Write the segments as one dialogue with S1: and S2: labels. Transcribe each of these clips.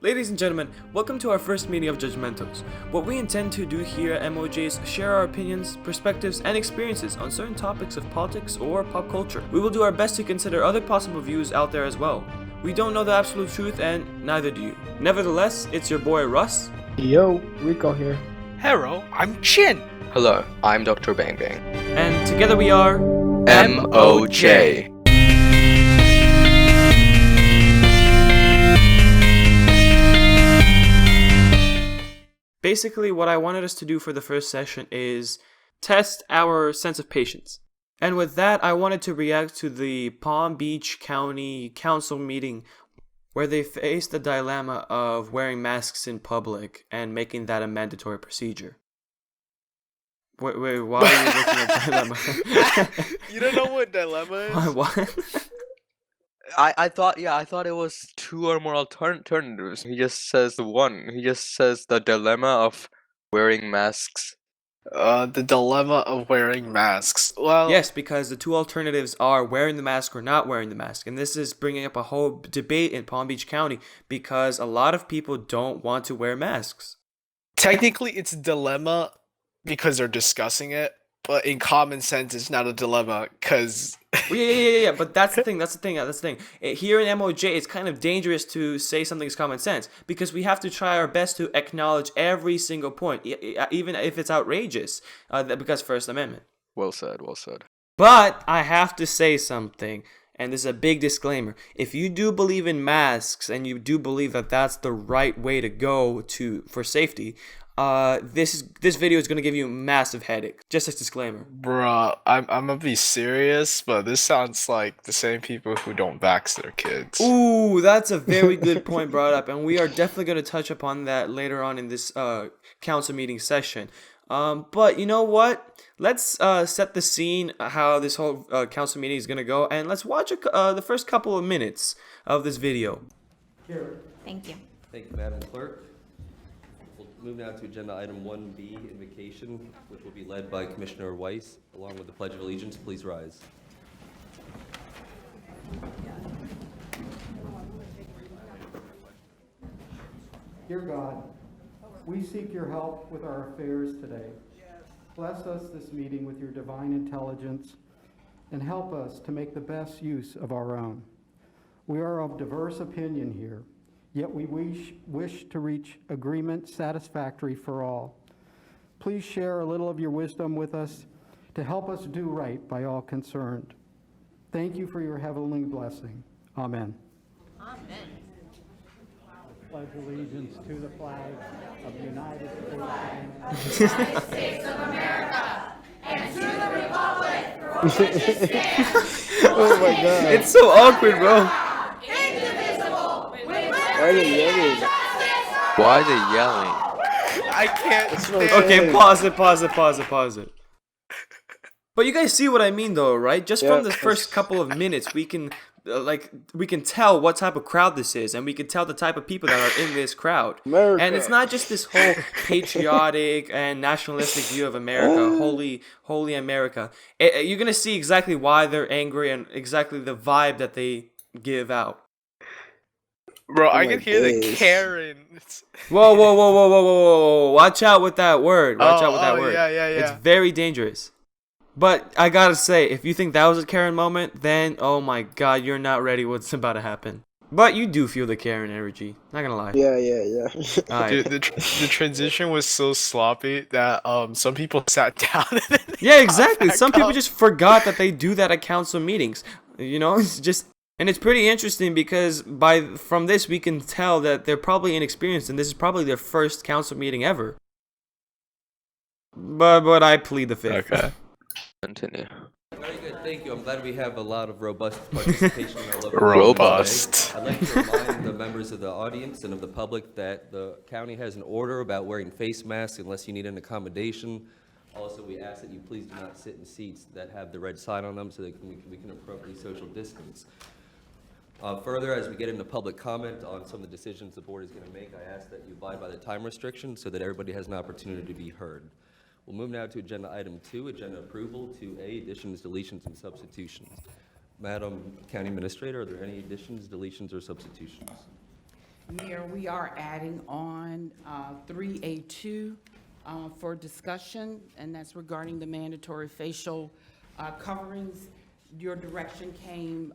S1: Ladies and gentlemen, welcome to our first meeting of Judgementals. What we intend to do here at MOJ is share our opinions, perspectives, and experiences on certain topics of politics or pop culture. We will do our best to consider other possible views out there as well. We don't know the absolute truth, and neither do you. Nevertheless, it's your boy Russ.
S2: Yo, Rico here.
S3: Hello, I'm Chin.
S4: Hello, I'm Dr. Bang Bang.
S1: And together we are
S4: MOJ.
S1: Basically, what I wanted us to do for the first session is test our sense of patience. And with that, I wanted to react to the Palm Beach County Council meeting where they faced the dilemma of wearing masks in public and making that a mandatory procedure. Wait, why are you looking at dilemma?
S3: You don't know what dilemma is?
S1: What?
S4: I thought it was two or more alternatives. He just says the one. He just says the dilemma of wearing masks.
S2: The dilemma of wearing masks. Well,
S1: Yes, because the two alternatives are wearing the mask or not wearing the mask. And this is bringing up a whole debate in Palm Beach County because a lot of people don't want to wear masks.
S2: technically it's a dilemma because they're discussing it, but in common sense it's not a dilemma because
S1: Well, yeah, but that's the thing. Here in MOJ, it's kind of dangerous to say something's common sense because we have to try our best to acknowledge every single point, even if it's outrageous, because First Amendment.
S4: Well said, well said.
S1: But I have to say something, and this is a big disclaimer. If you do believe in masks and you do believe that that's the right way to go for safety, this video is going to give you a massive headache. Just as a disclaimer.
S2: bruh, I'm gonna be serious, but this sounds like the same people who don't vax their kids.
S1: Ooh, that's a very good point brought up, and we are definitely going to touch upon that later on in this council meeting session. But you know what? Let's set the scene how this whole council meeting is going to go, and let's watch the first couple of minutes of this video.
S5: Thank you.
S6: Thank you, Madam Clerk. We'll move now to agenda item 1B, invocation, which will be led by Commissioner Weiss, along with the Pledge of Allegiance. Please rise.
S7: Dear God, we seek your help with our affairs today. Bless us this meeting with your divine intelligence and help us to make the best use of our own. We are of diverse opinion here, yet we wish to reach agreement satisfactory for all. Please share a little of your wisdom with us to help us do right by all concerned. Thank you for your heavenly blessing. Amen.
S5: Amen.
S7: Pledge allegiance to the flag of the United States of America.
S2: Oh my god.
S1: It's so awkward, bro.
S2: Why are they yelling?
S4: Why are they yelling?
S3: I can't stand
S1: Okay, pause it. But you guys see what I mean, though, right? Just from the first couple of minutes, we can tell what type of crowd this is, and we can tell the type of people that are in this crowd.
S2: America.
S1: And it's not just this whole patriotic and nationalistic view of America, holy America. You're gonna see exactly why they're angry and exactly the vibe that they give out.
S3: Bro, I can hear the Karen.
S1: Whoa! Watch out with that word.
S3: Yeah.
S1: It's very dangerous. But I gotta say, if you think that was a Karen moment, then oh my god, you're not ready what's about to happen. But you do feel the Karen energy, not gonna lie.
S8: Yeah.
S1: Alright.
S2: Dude, the transition was so sloppy that some people sat down. And then they
S1: Yeah,
S2: got
S1: exactly.
S2: back
S1: Some people
S2: up.
S1: just forgot that they do that at council meetings. You know, it's just, and it's pretty interesting because from this we can tell that they're probably inexperienced and this is probably their first council meeting ever. But I plead the fifth.
S2: Okay.
S4: Continue.
S6: Very good, thank you. I'm glad we have a lot of robust participation in our local
S2: Robust.
S6: today. I'd like to remind the members of the audience and of the public that the county has an order about wearing face masks unless you need an accommodation. Also, we ask that you please do not sit in seats that have the red sign on them so that we can appropriately social distance. Further, as we get into public comment on some of the decisions the board is going to make, I ask that you abide by the time restriction so that everybody has an opportunity to be heard. We'll move now to agenda item 2, agenda approval, 2A, additions, deletions, and substitutions. Madam County Administrator, are there any additions, deletions, or substitutions?
S8: Mayor, we are adding on 3A2 for discussion, and that's regarding the mandatory facial coverings. Your direction came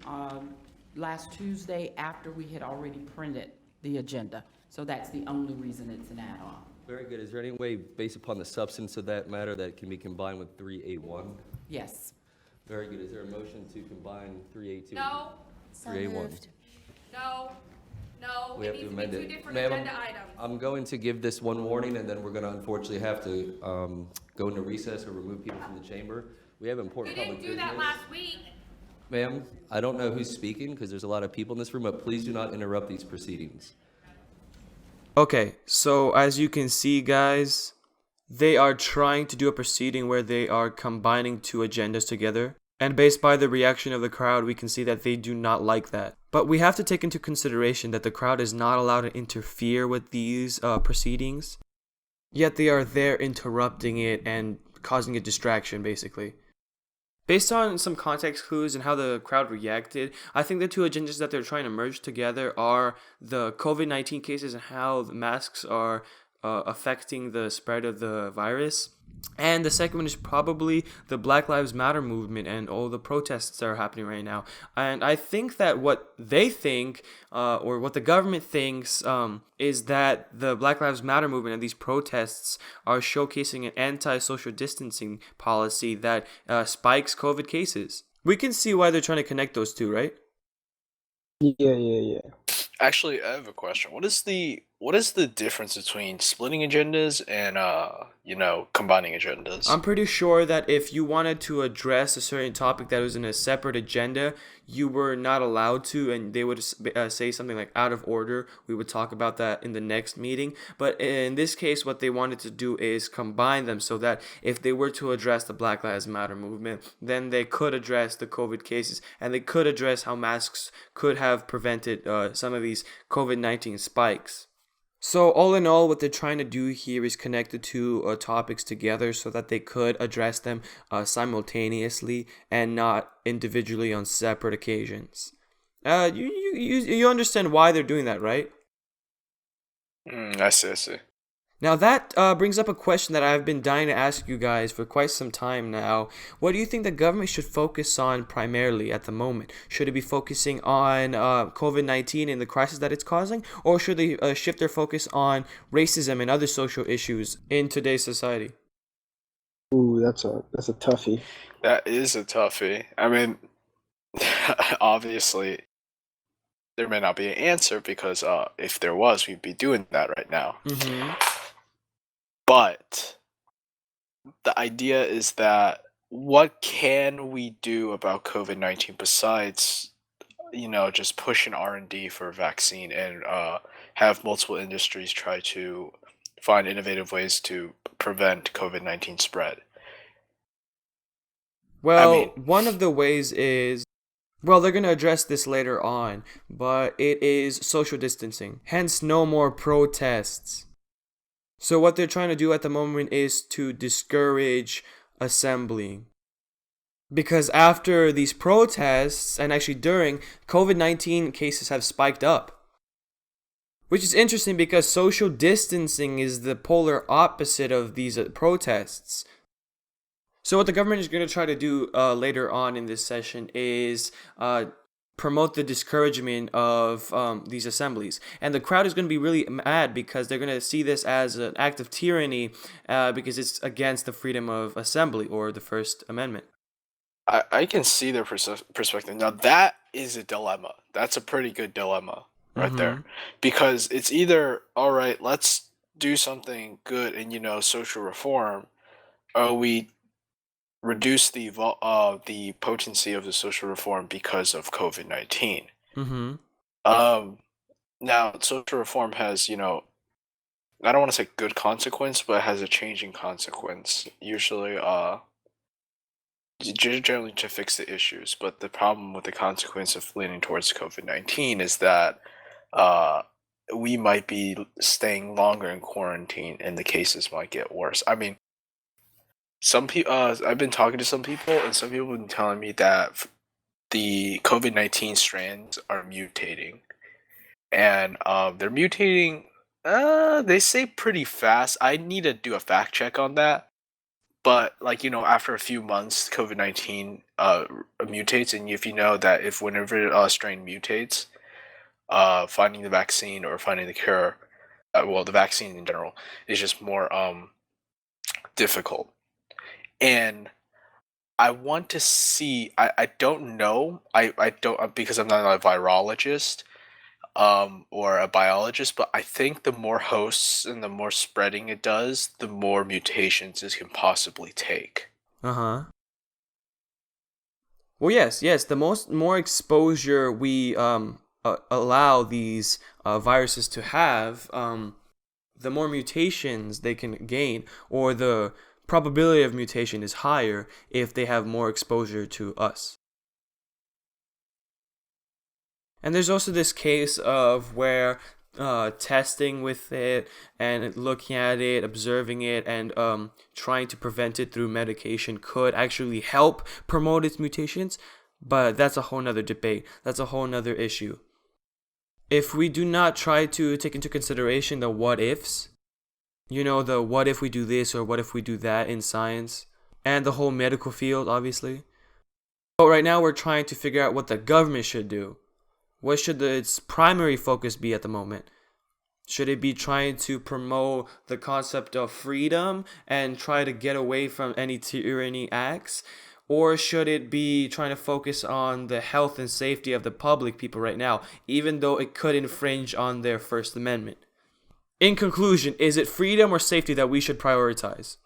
S8: last Tuesday after we had already printed the agenda. So that's the only reason it's an add-on.
S6: Very good. Is there any way, based upon the substance of that matter, that can be combined with 3A1?
S8: Yes.
S6: Very good. Is there a motion to combine 3A2?
S5: No.
S9: So
S6: 3A1.
S9: moved.
S5: No. No.
S6: We
S5: It
S6: have to
S5: needs to be
S6: amend
S5: two
S6: it.
S5: different
S6: Ma'am,
S5: agenda items.
S6: I'm going to give this one warning, and then we're going to unfortunately have to go into recess or remove people from the chamber. We have
S5: You
S6: important public
S5: didn't do
S6: business.
S5: that last week.
S6: Ma'am, I don't know who's speaking because there's a lot of people in this room, but please do not interrupt these proceedings.
S1: Okay, so as you can see, guys, they are trying to do a proceeding where they are combining two agendas together. And based by the reaction of the crowd, we can see that they do not like that. But we have to take into consideration that the crowd is not allowed to interfere with these proceedings. Yet they are there interrupting it and causing a distraction, basically. Based on some context clues and how the crowd reacted, I think the two agendas that they're trying to merge together are the COVID-19 cases and how the masks are affecting the spread of the virus. And the second one is probably the Black Lives Matter movement and all the protests that are happening right now. And I think that what they think, or what the government thinks, is that the Black Lives Matter movement and these protests are showcasing an anti-social distancing policy that spikes COVID cases. We can see why they're trying to connect those two, right?
S2: Yeah. Actually, I have a question. What is the difference between splitting agendas and combining agendas?
S1: I'm pretty sure that if you wanted to address a certain topic that was in a separate agenda, you were not allowed to, and they would say something like out of order. We would talk about that in the next meeting. But in this case, what they wanted to do is combine them so that if they were to address the Black Lives Matter movement, then they could address the COVID cases, and they could address how masks could have prevented some of these COVID-19 spikes. So all in all, what they're trying to do here is connect the two topics together so that they could address them simultaneously and not individually on separate occasions. You understand why they're doing that, right?
S2: I see.
S1: Now that brings up a question that I've been dying to ask you guys for quite some time now. What do you think the government should focus on primarily at the moment? Should it be focusing on COVID-19 and the crisis that it's causing? Or should they shift their focus on racism and other social issues in today's society?
S10: Ooh, that's a toughie.
S2: That is a toughie. I mean, obviously, there may not be an answer because if there was, we'd be doing that right now.
S1: Mm-hmm.
S2: But the idea is that what can we do about COVID-19 besides, just push an R&D for a vaccine and have multiple industries try to find innovative ways to prevent COVID-19 spread?
S1: Well, one of the ways is, well, they're going to address this later on, but it is social distancing. Hence, no more protests. So what they're trying to do at the moment is to discourage assembling. Because after these protests, and actually during, COVID-19 cases have spiked up. Which is interesting because social distancing is the polar opposite of these protests. So what the government is going to try to do later on in this session is promote the discouragement of these assemblies. And the crowd is going to be really mad because they're going to see this as an act of tyranny because it's against the freedom of assembly or the First Amendment.
S2: I can see their perspective. Now, that is a dilemma. That's a pretty good dilemma right there. Because it's either, all right, let's do something good and, social reform, or we reduce the potency of the social reform because of COVID-19. Now, social reform has, I don't want to say good consequence, but it has a changing consequence. Usually, generally to fix the issues. But the problem with the consequence of leaning towards COVID-19 is that we might be staying longer in quarantine, and the cases might get worse. I mean, some people, I've been talking to some people, and some people have been telling me that the COVID-19 strands are mutating. and they're mutating. They say pretty fast. I need to do a fact check on that. But like after a few months, COVID-19 mutates, and if you know that if whenever a strain mutates, finding the vaccine or finding the cure, well, the vaccine in general is just more difficult. And I want to see. I don't know. I don't because I'm not a virologist or a biologist, but I think the more hosts and the more spreading it does, the more mutations it can possibly take.
S1: Uh-huh. Well, yes. The more exposure we allow these viruses to have, the more mutations they can gain, or the probability of mutation is higher if they have more exposure to us. And there's also this case of where testing with it and looking at it, observing it, and trying to prevent it through medication could actually help promote its mutations, but that's a whole nother debate. That's a whole nother issue. If we do not try to take into consideration the what ifs, the what if we do this or what if we do that in science, and the whole medical field, obviously. But right now we're trying to figure out what the government should do. What should its primary focus be at the moment? Should it be trying to promote the concept of freedom and try to get away from any tyranny acts? Or should it be trying to focus on the health and safety of the public people right now, even though it could infringe on their First Amendment? In conclusion, is it freedom or safety that we should prioritize?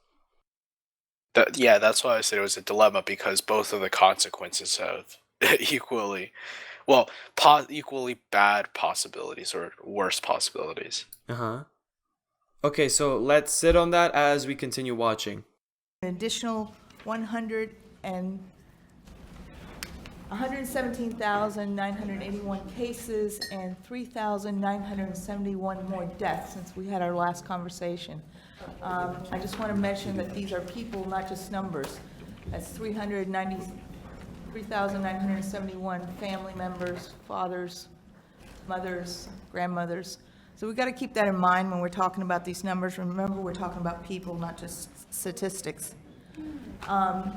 S2: That's why I said it was a dilemma, because both of the consequences have equally bad possibilities or worse possibilities.
S1: Uh-huh. Okay, so let's sit on that as we continue watching.
S9: An additional 117,981 cases and 3,971 more deaths since we had our last conversation. I just want to mention that these are people, not just numbers. That's 3,971 family members, fathers, mothers, grandmothers. So we've got to keep that in mind when we're talking about these numbers. Remember, we're talking about people, not just statistics.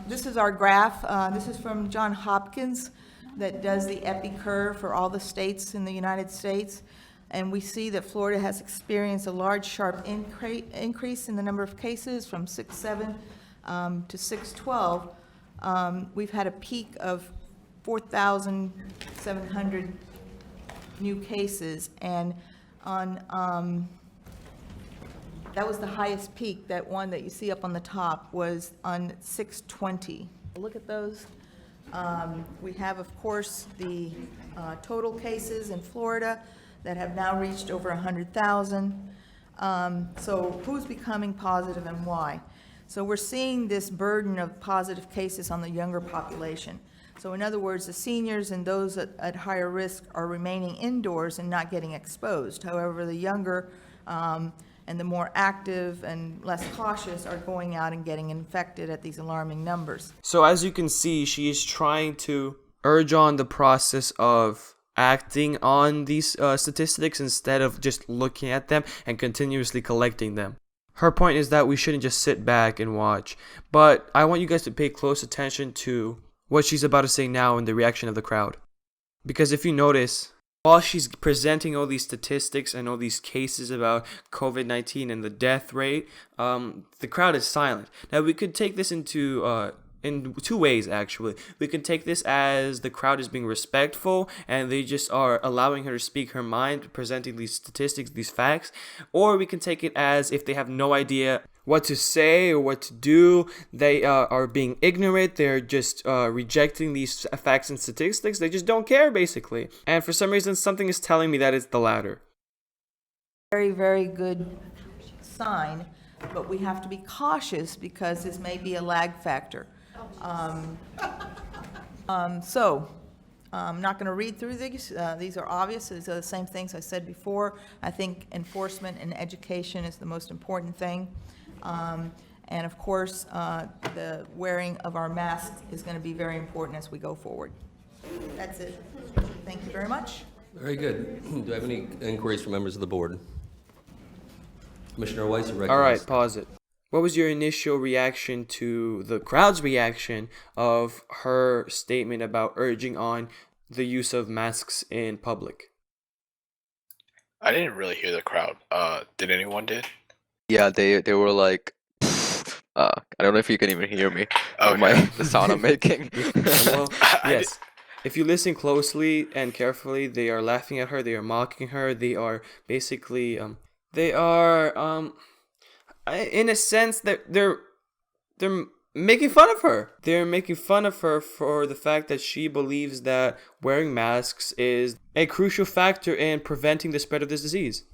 S9: This is our graph. This is from Johns Hopkins that does the epi curve for all the states in the United States. And we see that Florida has experienced a large, sharp increase in the number of cases from 6.7 to 6.12. We've had a peak of 4,700 new cases, and that was the highest peak. That one that you see up on the top was on 6/20. Look at those. We have, of course, the total cases in Florida that have now reached over 100,000. So who's becoming positive and why? So we're seeing this burden of positive cases on the younger population. So in other words, the seniors and those at higher risk are remaining indoors and not getting exposed. However, the younger and the more active and less cautious are going out and getting infected at these alarming numbers.
S1: So as you can see, she is trying to urge on the process of acting on these statistics instead of just looking at them and continuously collecting them. Her point is that we shouldn't just sit back and watch. But I want you guys to pay close attention to what she's about to say now and the reaction of the crowd. Because if you notice, while she's presenting all these statistics and all these cases about COVID-19 and the death rate, the crowd is silent. Now, we could take this in two ways, actually. We can take this as the crowd is being respectful and they just are allowing her to speak her mind, presenting these statistics, these facts. Or we can take it as if they have no idea what to say or what to do. They are being ignorant. They're just rejecting these facts and statistics. They just don't care, basically. And for some reason, something is telling me that it's the latter.
S9: Very, very good sign, but we have to be cautious because this may be a lag factor. I'm not going to read through these. These are obvious. These are the same things I said before. I think enforcement and education is the most important thing. And of course, the wearing of our masks is going to be very important as we go forward. That's it. Thank you very much.
S6: Very good. Do I have any inquiries from members of the board? Commissioner Weiss, you're
S1: All right,
S6: recognized.
S1: pause it. What was your initial reaction to the crowd's reaction of her statement about urging on the use of masks in public?
S2: I didn't really hear the crowd. Did anyone did?
S4: Yeah, they were like, I don't know if you can even hear me.
S2: Okay.
S4: The sound I'm making.
S1: Well,
S2: I
S1: yes. If you listen closely and carefully, they are laughing at her. They are mocking her. They are basically, in a sense, they're making fun of her. They're making fun of her for the fact that she believes that wearing masks is a crucial factor in preventing the spread of this disease.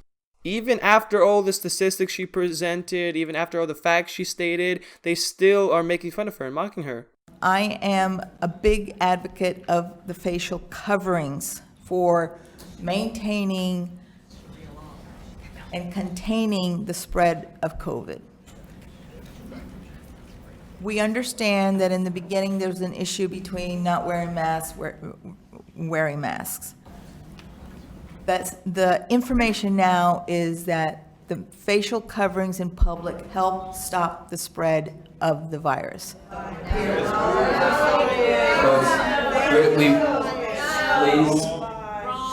S1: Even after all the statistics she presented, even after all the facts she stated, they still are making fun of her and mocking her.
S9: I am a big advocate of the facial coverings for maintaining and containing the spread of COVID. We understand that in the beginning there's an issue between not wearing masks, wearing masks. That's, the information now is that the facial coverings in public help stop the spread of the virus.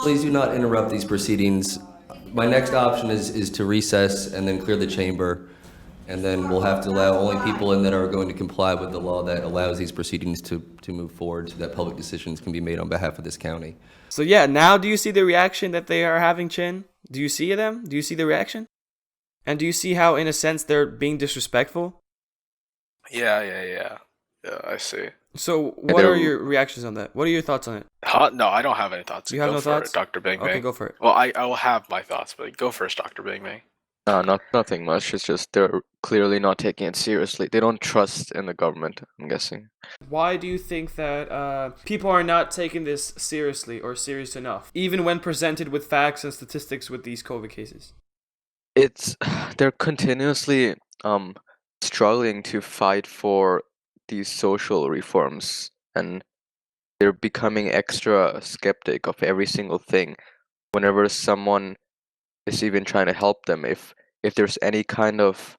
S6: Please do not interrupt these proceedings. My next option is to recess and then clear the chamber, and then we'll have to allow only people in that are going to comply with the law that allows these proceedings to move forward so that public decisions can be made on behalf of this county.
S1: So yeah, now do you see the reaction that they are having, Chin? Do you see them? Do you see the reaction? And do you see how, in a sense, they're being disrespectful?
S2: Yeah, I see.
S1: So what are your reactions on that? What are your thoughts on it?
S2: No, I don't have any thoughts.
S1: You have
S2: Go
S1: no
S2: for
S1: thoughts?
S2: it, Dr. Bing Bing.
S1: Okay, go for it.
S2: Well, I will have my thoughts, but go first, Dr. Bing Bing.
S4: Nothing much. It's just they're clearly not taking it seriously. They don't trust in the government, I'm guessing.
S1: Why do you think that people are not taking this seriously or serious enough, even when presented with facts and statistics with these COVID cases?
S4: They're continuously struggling to fight for these social reforms, and they're becoming extra skeptic of every single thing whenever someone is even trying to help them. If there's any kind of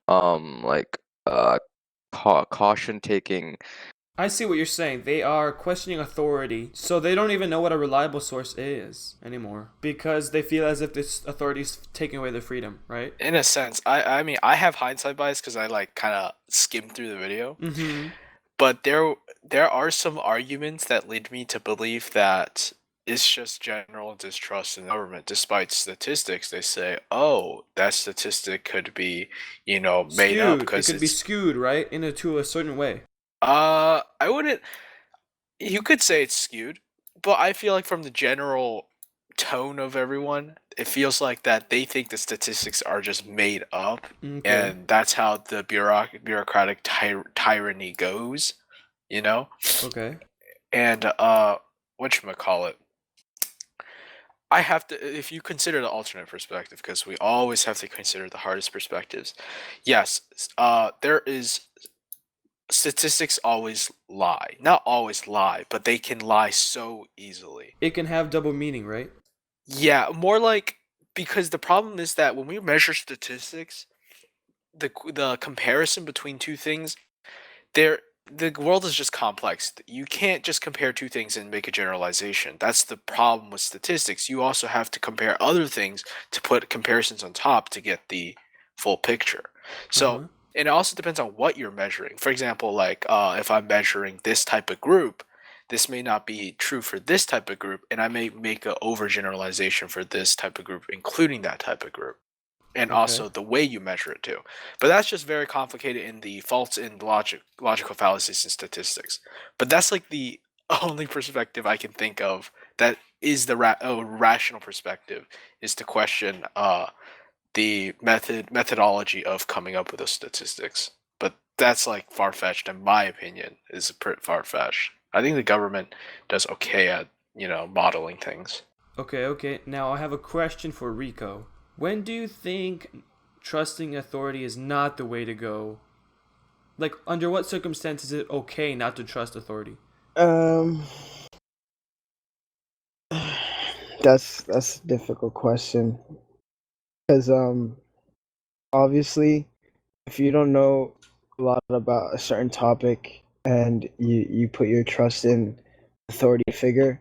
S4: caution taking.
S1: I see what you're saying. They are questioning authority, so they don't even know what a reliable source is anymore because they feel as if this authority is taking away their freedom, right?
S2: In a sense, I mean, I have hindsight bias because I like kind of skimmed through the video.
S1: Mm-hmm.
S2: But there are some arguments that lead me to believe that it's just general distrust in the government. Despite statistics, they say, "Oh, that statistic could be, made up
S1: Skewed.
S2: because
S1: It could be skewed, right, into a certain way."
S2: I wouldn't. You could say it's skewed, but I feel like from the general tone of everyone, it feels like that they think the statistics are just made up,
S1: Okay.
S2: and that's how the bureaucratic tyranny goes,
S1: Okay.
S2: And whatchamacallit, I have to, if you consider the alternate perspective, because we always have to consider the hardest perspectives. Yes, there is statistics always lie. Not always lie, but they can lie so easily.
S1: It can have double meaning, right?
S2: Yeah, more like, because the problem is that when we measure statistics, the comparison between two things, the world is just complex. You can't just compare two things and make a generalization. That's the problem with statistics. You also have to compare other things to put comparisons on top to get the full picture. So, and it also depends on what you're measuring. For example, like if I'm measuring this type of group, this may not be true for this type of group, and I may make an overgeneralization for this type of group, including that type of group. And also the way you measure it too. But that's just very complicated in the faults in logical fallacies and statistics. But that's like the only perspective I can think of that is the rational perspective, is to question the methodology of coming up with those statistics. But that's like far-fetched, in my opinion, is pretty far-fetched. I think the government does okay at, modeling things.
S1: Okay. Now I have a question for Rico. When do you think trusting authority is not the way to go? Like, under what circumstances is it okay not to trust authority?
S10: That's a difficult question because obviously if you don't know a lot about a certain topic and you put your trust in authority figure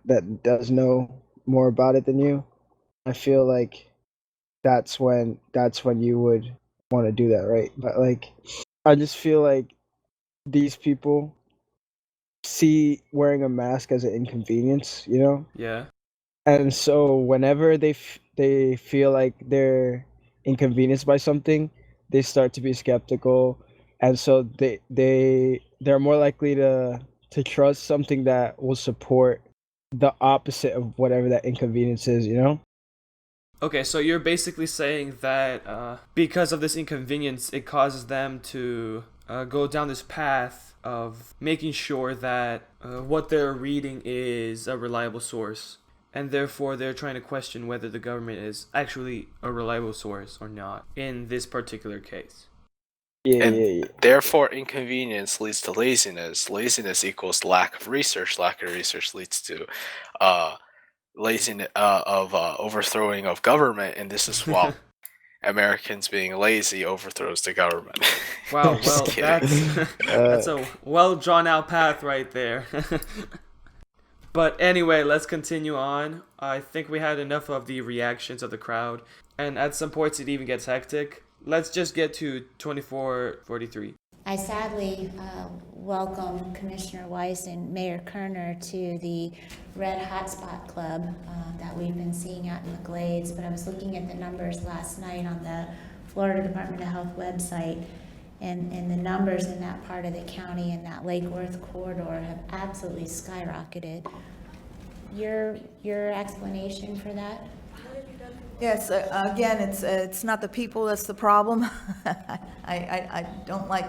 S10: that does know more about it than you, I feel like that's when you would want to do that, right? But like I just feel like these people see wearing a mask as an inconvenience, you know?
S1: Yeah.
S10: And so whenever they feel like they're inconvenienced by something, they start to be skeptical, and so they're more likely to trust something that will support the opposite of whatever that inconvenience is, you know?
S1: Okay, so you're basically saying that because of this inconvenience, it causes them to go down this path of making sure that what they're reading is a reliable source. And therefore, they're trying to question whether the government is actually a reliable source or not in this particular case.
S2: And therefore, inconvenience leads to laziness. Laziness equals lack of research. Lack of research leads to laziness of overthrowing of government, and this is why Americans being lazy overthrows the government.
S1: Wow,
S2: Just
S1: well,
S2: kidding.
S1: that's a well drawn out path right there. But anyway, let's continue on. I think we had enough of the reactions of the crowd, and at some points it even gets hectic. Let's just get to 2443.
S11: I sadly welcome Commissioner Weiss and Mayor Kerner to the Red Hotspot Club that we've been seeing out in the Glades, but I was looking at the numbers last night on the Florida Department of Health website, and the numbers in that part of the county and that Lake Worth corridor have absolutely skyrocketed. Your explanation for that?
S9: Yes, again, it's not the people that's the problem. I don't like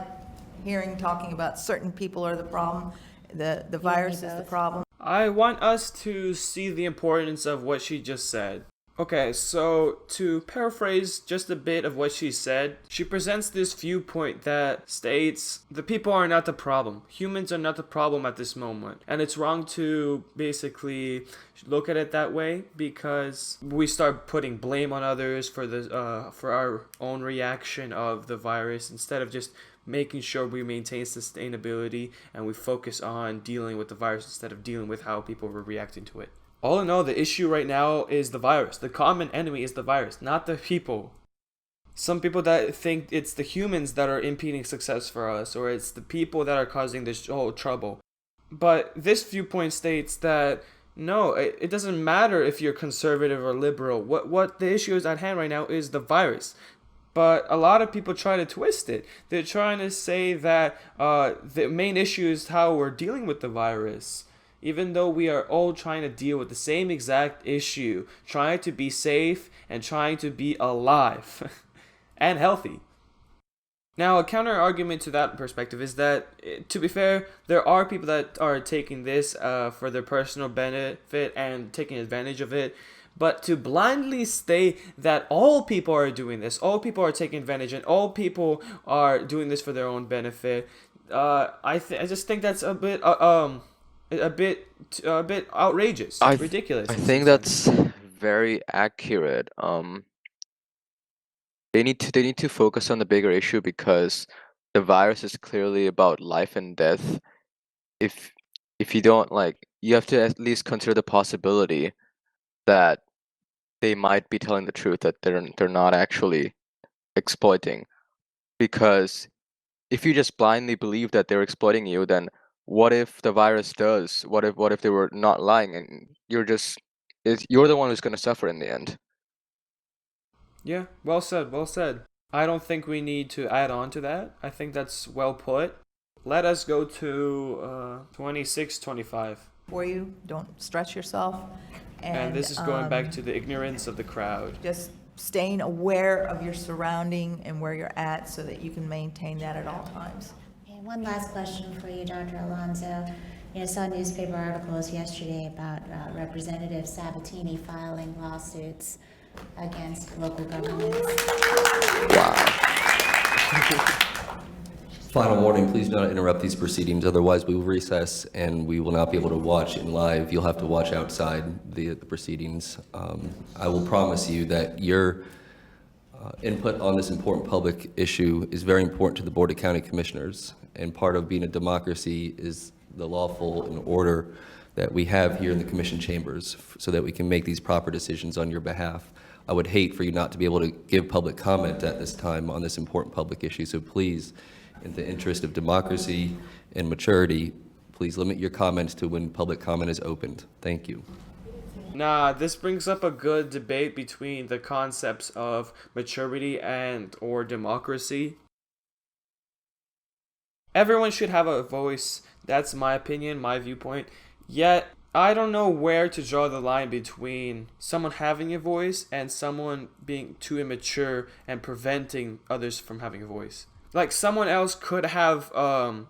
S9: talking about certain people are the problem. The virus is the problem.
S1: I want us to see the importance of what she just said. Okay, so to paraphrase just a bit of what she said, she presents this viewpoint that states the people are not the problem. Humans are not the problem at this moment. And it's wrong to basically look at it that way because we start putting blame on others for our own reaction of the virus instead of just making sure we maintain sustainability and we focus on dealing with the virus instead of dealing with how people were reacting to it. All in all, the issue right now is the virus. The common enemy is the virus, not the people. Some people that think it's the humans that are impeding success for us, or it's the people that are causing this whole trouble. But this viewpoint states that no, it doesn't matter if you're conservative or liberal. What the issue is at hand right now is the virus. But a lot of people try to twist it. They're trying to say that the main issue is how we're dealing with the virus. Even though we are all trying to deal with the same exact issue, trying to be safe and trying to be alive and healthy. Now, a counter argument to that perspective is that, to be fair, there are people that are taking this for their personal benefit and taking advantage of it. But to blindly state that all people are doing this, all people are taking advantage, and all people are doing this for their own benefit, I just think that's a bit outrageous, ridiculous.
S4: I think that's very accurate. They need to focus on the bigger issue because the virus is clearly about life and death. If you don't you have to at least consider the possibility that they might be telling the truth, that they're not actually exploiting. Because if you just blindly believe that they're exploiting you, then what if the virus does? What if they were not lying and you're the one who's going to suffer in the end?
S1: Yeah, well said, well said. I don't think we need to add on to that. I think that's well put. Let us go to 2625.
S9: For you, don't stress yourself.
S1: And this is going back to the ignorance of the crowd.
S9: Just staying aware of your surrounding and where you're at so that you can maintain that at all times.
S11: And one last question for you, Dr. Alonso. I saw newspaper articles yesterday about Representative Sabatini filing lawsuits against local governments.
S4: Wow.
S6: Final warning, please do not interrupt these proceedings, otherwise we will recess and we will not be able to watch in live. You'll have to watch outside the proceedings. I will promise you that your input on this important public issue is very important to the Board of County Commissioners, and part of being a democracy is the lawful and order that we have here in the commission chambers so that we can make these proper decisions on your behalf. I would hate for you not to be able to give public comment at this time on this important public issue, so please, in the interest of democracy and maturity, please limit your comments to when public comment is opened. Thank you.
S1: Nah, this brings up a good debate between the concepts of maturity and or democracy. Everyone should have a voice. That's my opinion, my viewpoint. Yet, I don't know where to draw the line between someone having a voice and someone being too immature and preventing others from having a voice. Like, someone else could have an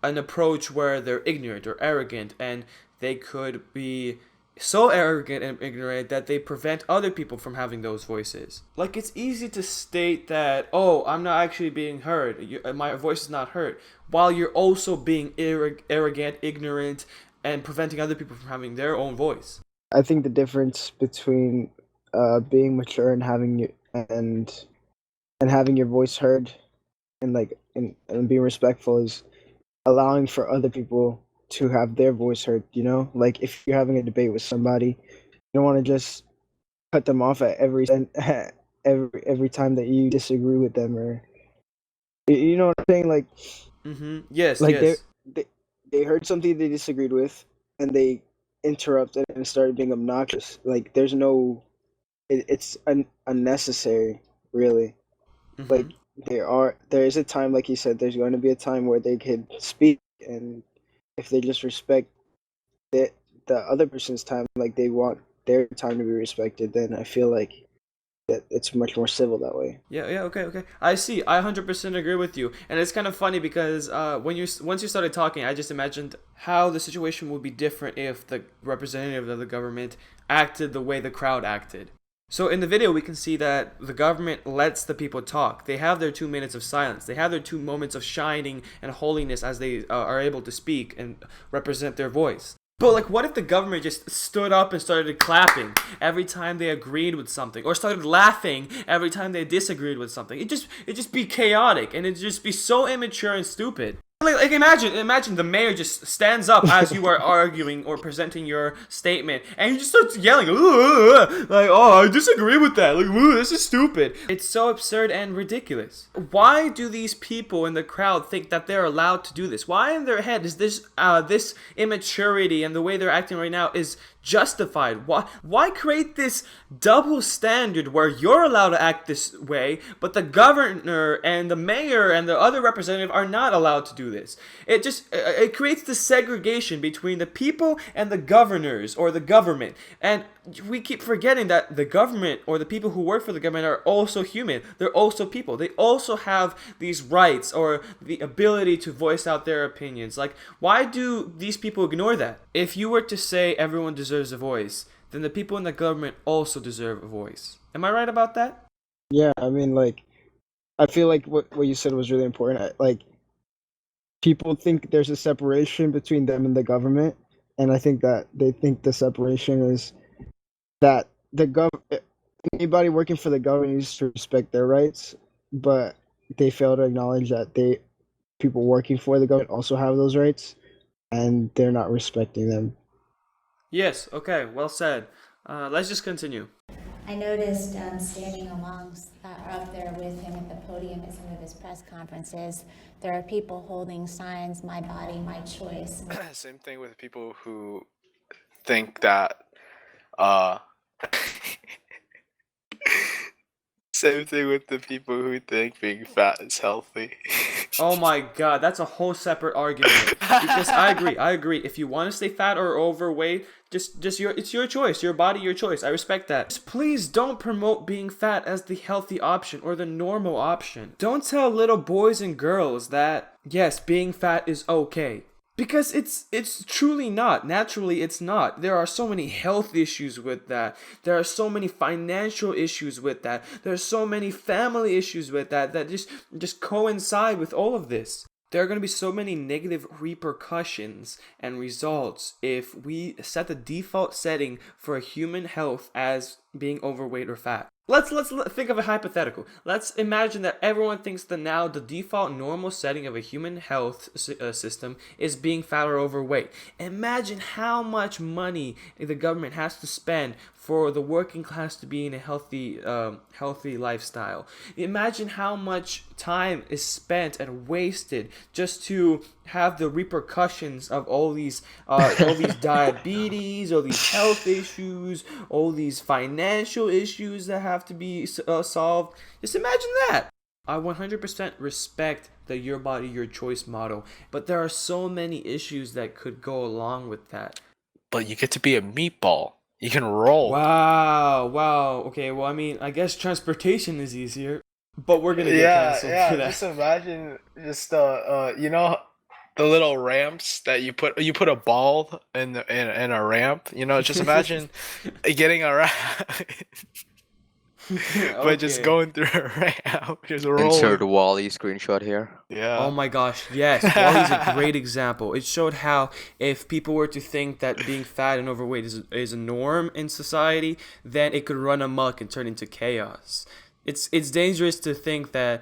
S1: approach where they're ignorant or arrogant, and they could be so arrogant and ignorant that they prevent other people from having those voices. Like, it's easy to state that, oh, I'm not actually being heard, my voice is not heard, while you're also being arrogant, ignorant, and preventing other people from having their own voice.
S10: I think the difference between being mature and having your voice heard and being respectful is allowing for other people to have their voice heard, you know? Like, if you're having a debate with somebody, you don't want to just cut them off at every time that you disagree with them, or you know what I'm saying? Like,
S1: yes,
S10: like
S1: yes.
S10: they heard something they disagreed with, and they interrupted and started being obnoxious. Like, there's no, it's unnecessary, really. Like, there is a time, like you said, there's going to be a time where they could speak, and if they just respect the other person's time, like they want their time to be respected, then I feel like that it's much more civil that way.
S1: Yeah, okay. I see. I 100% agree with you. And it's kind of funny because once you started talking, I just imagined how the situation would be different if the representative of the government acted the way the crowd acted. So in the video, we can see that the government lets the people talk. They have their 2 minutes of silence. They have their 2 moments of shining and holiness as they are able to speak and represent their voice. But like, what if the government just stood up and started clapping every time they agreed with something, or started laughing every time they disagreed with something? It'd just be chaotic, and it'd just be so immature and stupid. Like imagine the mayor just stands up as you are arguing or presenting your statement, and he just starts yelling, like, oh, I disagree with that, like, this is stupid. It's so absurd and ridiculous. Why do these people in the crowd think that they're allowed to do this? Why in their head is this immaturity and the way they're acting right now is justified? Why create this double standard where you're allowed to act this way, but the governor and the mayor and the other representative are not allowed to do this? It creates this segregation between the people and the governors or the government, and we keep forgetting that the government or the people who work for the government are also human. They're also people. They also have these rights or the ability to voice out their opinions. Like, why do these people ignore that? If you were to say everyone deserves a voice, then the people in the government also deserve a voice. Am I right about that?
S10: Yeah, I mean, like, I feel like what you said was really important. Like, people think there's a separation between them and the government, and I think that they think the separation is that anybody working for the government needs to respect their rights, but they fail to acknowledge that people working for the government also have those rights, and they're not respecting them.
S1: Yes, okay, well said. Let's just continue.
S11: I noticed standing up there with him at the podium at some of his press conferences, there are people holding signs, "My body, my choice."
S2: Same thing with people who think that same thing with the people who think being fat is healthy.
S1: Oh my god, that's a whole separate argument. Because I agree. If you want to stay fat or overweight, it's your choice, your body, your choice. I respect that. Just please don't promote being fat as the healthy option or the normal option. Don't tell little boys and girls that, yes, being fat is okay. Because it's truly not. Naturally, it's not. There are so many health issues with that. There are so many financial issues with that. There are so many family issues with that just coincide with all of this. There are going to be so many negative repercussions and results if we set the default setting for human health as being overweight or fat. Let's think of a hypothetical. Let's imagine that everyone thinks that now the default normal setting of a human health system is being fat or overweight. Imagine how much money the government has to spend for the working class to be in a healthy lifestyle. Imagine how much time is spent and wasted just to have the repercussions of all these diabetes, all these health issues, all these financial issues that have to be solved. Just imagine that. I 100% respect the your body, your choice model, but there are so many issues that could go along with that.
S2: But you get to be a meatball. You can roll.
S1: Wow. Okay, well, I mean, I guess transportation is easier, but we're gonna get canceled for that.
S2: Just imagine the little ramps that you put a ball in a ramp. Just imagine getting around. But just going through a ramp, just rolling.
S4: Insert Wall-E screenshot here.
S2: Yeah.
S1: Oh my gosh, yes. Wall-E's a great example. It showed how if people were to think that being fat and overweight is a norm in society, then it could run amok and turn into chaos. It's dangerous to think that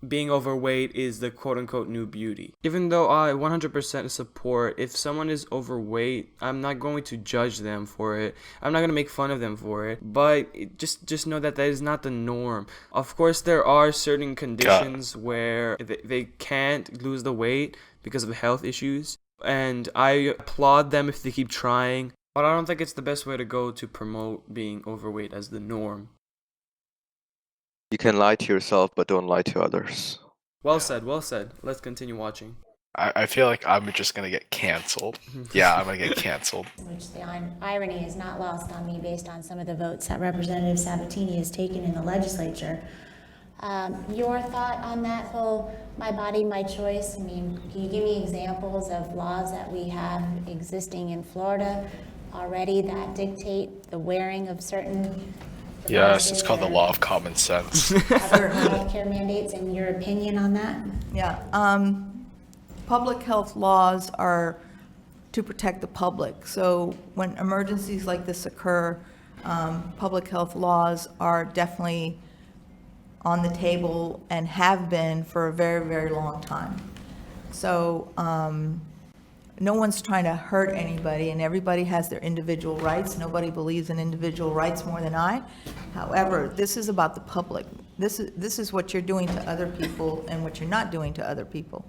S1: being overweight is the quote-unquote new beauty. Even though I 100% support, if someone is overweight, I'm not going to judge them for it. I'm not going to make fun of them for it. But just know that is not the norm. Of course, there are certain conditions where they can't lose the weight because of health issues. And I applaud them if they keep trying. But I don't think it's the best way to go to promote being overweight as the norm.
S4: You can lie to yourself, but don't lie to others.
S1: Well said. Let's continue watching.
S2: I feel like I'm just gonna get canceled. Yeah, I'm gonna get canceled.
S11: Which the irony is not lost on me based on some of the votes that Representative Sabatini has taken in the legislature. Your thought on that whole my body, my choice? I mean, can you give me examples of laws that we have existing in Florida already that dictate the wearing of certain
S2: Yes, it's called the law of common sense.
S11: other healthcare mandates, and your opinion on that?
S9: Yeah, public health laws are to protect the public. So when emergencies like this occur, public health laws are definitely on the table and have been for a very, very long time. So no one's trying to hurt anybody, and everybody has their individual rights. Nobody believes in individual rights more than I. However, this is about the public. This is what you're doing to other people and what you're not doing to other people.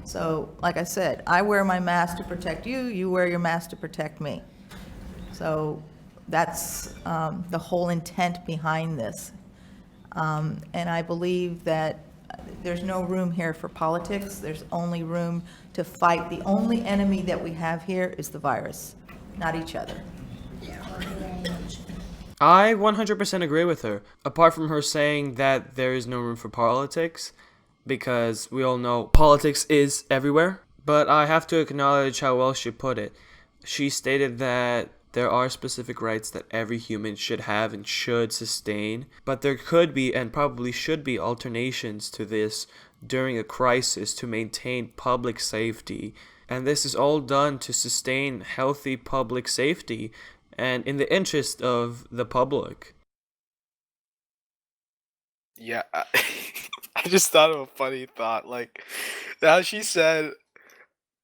S9: So, like I said, I wear my mask to protect you, you wear your mask to protect me. So that's the whole intent behind this. And I believe that there's no room here for politics. There's only room to fight. The only enemy that we have here is the virus, not each other.
S1: I 100% agree with her. Apart from her saying that there is no room for politics, because we all know politics is everywhere. But I have to acknowledge how well she put it. She stated that there are specific rights that every human should have and should sustain, but there could be and probably should be alternations to this during a crisis to maintain public safety. And this is all done to sustain healthy public safety and in the interest of the public.
S2: Yeah, I just thought of a funny thought. Like, now she said,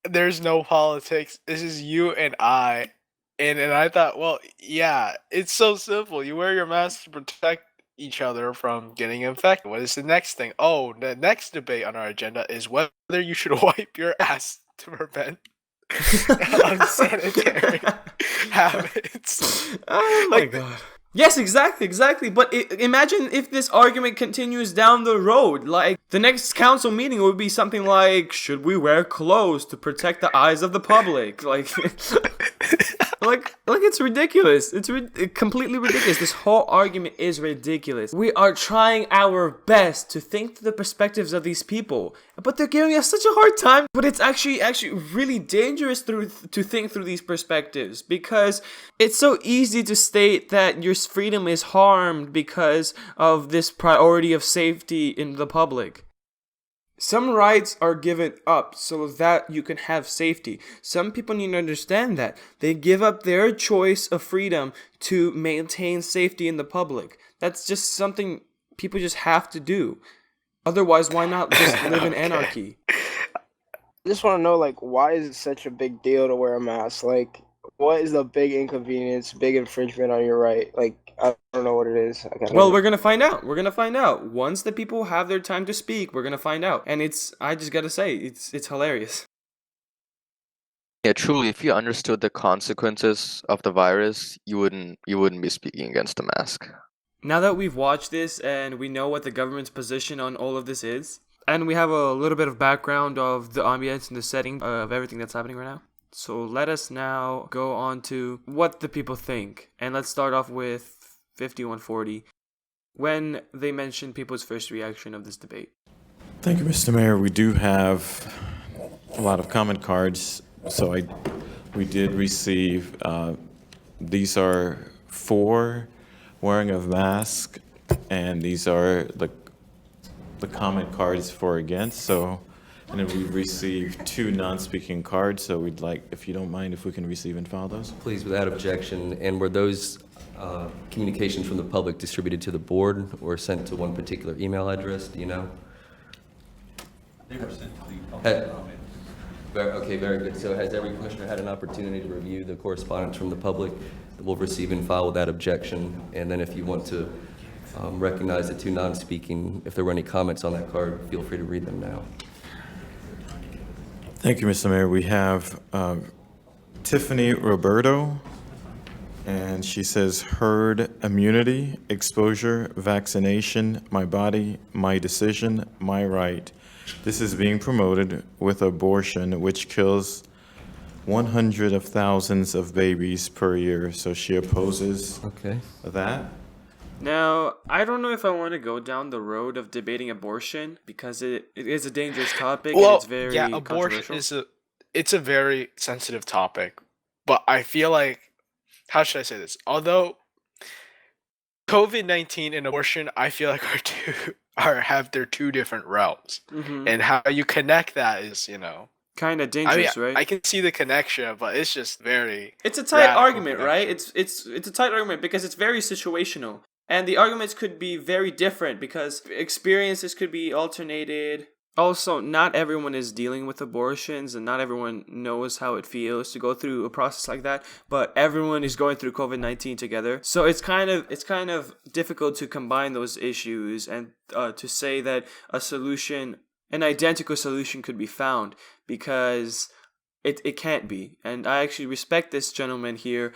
S2: there's no politics, this is you and I. And I thought, well, yeah, it's so simple. You wear your mask to protect each other from getting infected. What is the next thing? Oh, the next debate on our agenda is whether you should wipe your ass to prevent unsanitary habits.
S1: Oh my god. Yes, exactly. But imagine if this argument continues down the road. Like, the next council meeting would be something like, should we wear clothes to protect the eyes of the public? Like, like it's ridiculous. It's completely ridiculous. This whole argument is ridiculous. We are trying our best to think through the perspectives of these people, but they're giving us such a hard time. But it's actually really dangerous to think through these perspectives, because it's so easy to state that your freedom is harmed because of this priority of safety in the public. Some rights are given up so that you can have safety. Some people need to understand that. They give up their choice of freedom to maintain safety in the public. That's just something people just have to do. Otherwise, why not just live in anarchy?
S10: I just want to know, like, why is it such a big deal to wear a mask? Like, what is the big inconvenience, big infringement on your right? Like, I don't know what it is.
S1: Well, we're going to find out. We're going to find out. Once the people have their time to speak, we're going to find out. And I just got to say, it's hilarious.
S4: Yeah, truly, if you understood the consequences of the virus, you wouldn't be speaking against the mask.
S1: Now that we've watched this and we know what the government's position on all of this is, and we have a little bit of background of the ambience and the setting of everything that's happening right now, so let us now go on to what the people think. And let's start off with 5140, when they mentioned people's first reaction of this debate.
S12: Thank you, Mr. Mayor. We do have a lot of comment cards. So we did receive, these are for wearing of mask, and these are the comment cards for against. So, and then we've received 2 non-speaking cards. So we'd like, if you don't mind, if we can receive and file those.
S6: Please, without objection. And were those communications from the public distributed to the board or sent to one particular email address? Do you know?
S12: They were sent to the public comment.
S6: Okay, very good. So has every commissioner had an opportunity to review the correspondence from the public that we'll receive and file without objection? And then if you want to recognize the 2 non-speaking, if there were any comments on that card, feel free to read them now.
S12: Thank you, Mr. Mayor. We have Tiffany Roberto, and she says, herd immunity, exposure, vaccination, my body, my decision, my right. This is being promoted with abortion, which kills 100 of thousands of babies per year. So she opposes that.
S1: Now, I don't know if I want to go down the road of debating abortion because it is a dangerous topic and it's very
S2: abortion it's a very sensitive topic. But I feel like, how should I say this? Although COVID-19 and abortion, I feel like have their 2 different realms, and how you connect that is,
S1: kind of dangerous, right?
S2: I can see the connection, but it's just very.
S1: It's a tight argument, right? It's a tight argument because it's very situational, and the arguments could be very different because experiences could be alternated. Also, not everyone is dealing with abortions, and not everyone knows how it feels to go through a process like that. But everyone is going through COVID-19 together, so it's kind of difficult to combine those issues and to say that an identical solution could be found, because it can't be. And I actually respect this gentleman here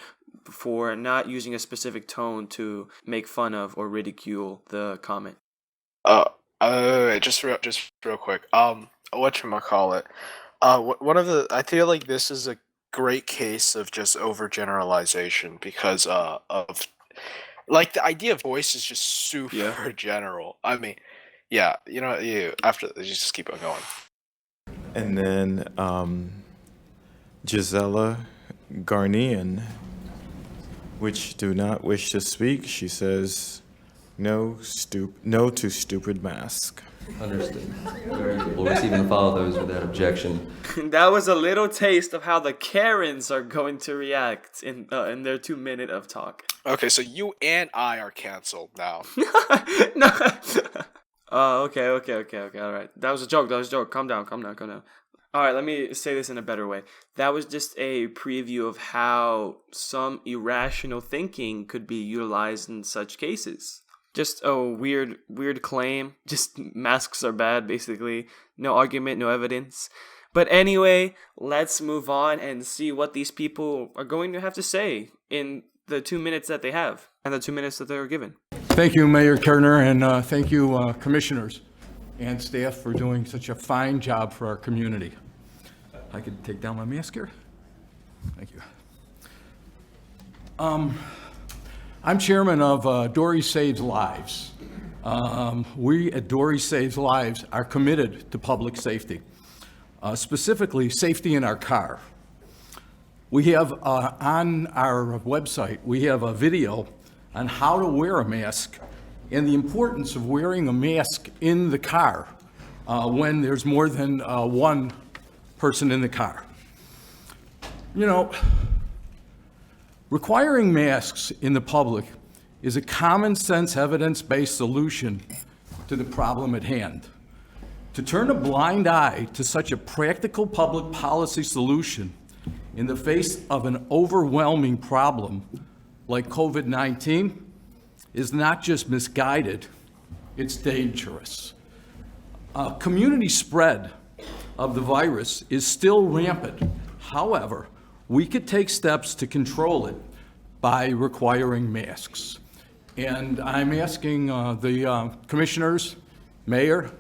S1: for not using a specific tone to make fun of or ridicule the comment.
S2: Just real quick. Whatchamacallit? I feel like this is a great case of just overgeneralization because of like the idea of voice is just super general. I mean, after this, just keep on going.
S12: And then Gisela Garnian, which do not wish to speak, she says, no to stupid mask.
S6: Understood. We'll receive and file those without objection.
S1: That was a little taste of how the Karens are going to react in their 2 minute of talk.
S2: Okay, so you and I are canceled now.
S1: No. Okay. All right. That was a joke. Calm down. All right, let me say this in a better way. That was just a preview of how some irrational thinking could be utilized in such cases. Just a weird claim. Just masks are bad, basically. No argument, no evidence. But anyway, let's move on and see what these people are going to have to say in the 2 minutes that they have and the 2 minutes that they were given.
S13: Thank you, Mayor Kerner, and thank you, commissioners and staff, for doing such a fine job for our community. I could take down my mask here. Thank you. I'm chairman of Dory Saves Lives. We at Dory Saves Lives are committed to public safety, specifically safety in our car. We have on our website, we have a video on how to wear a mask and the importance of wearing a mask in the car when there's more than one person in the car. You know, requiring masks in the public is a common sense, evidence-based solution to the problem at hand. To turn a blind eye to such a practical public policy solution in the face of an overwhelming problem like COVID-19 is not just misguided, it's dangerous. Community spread of the virus is still rampant. However, we could take steps to control it by requiring masks. And I'm asking the commissioners, mayor,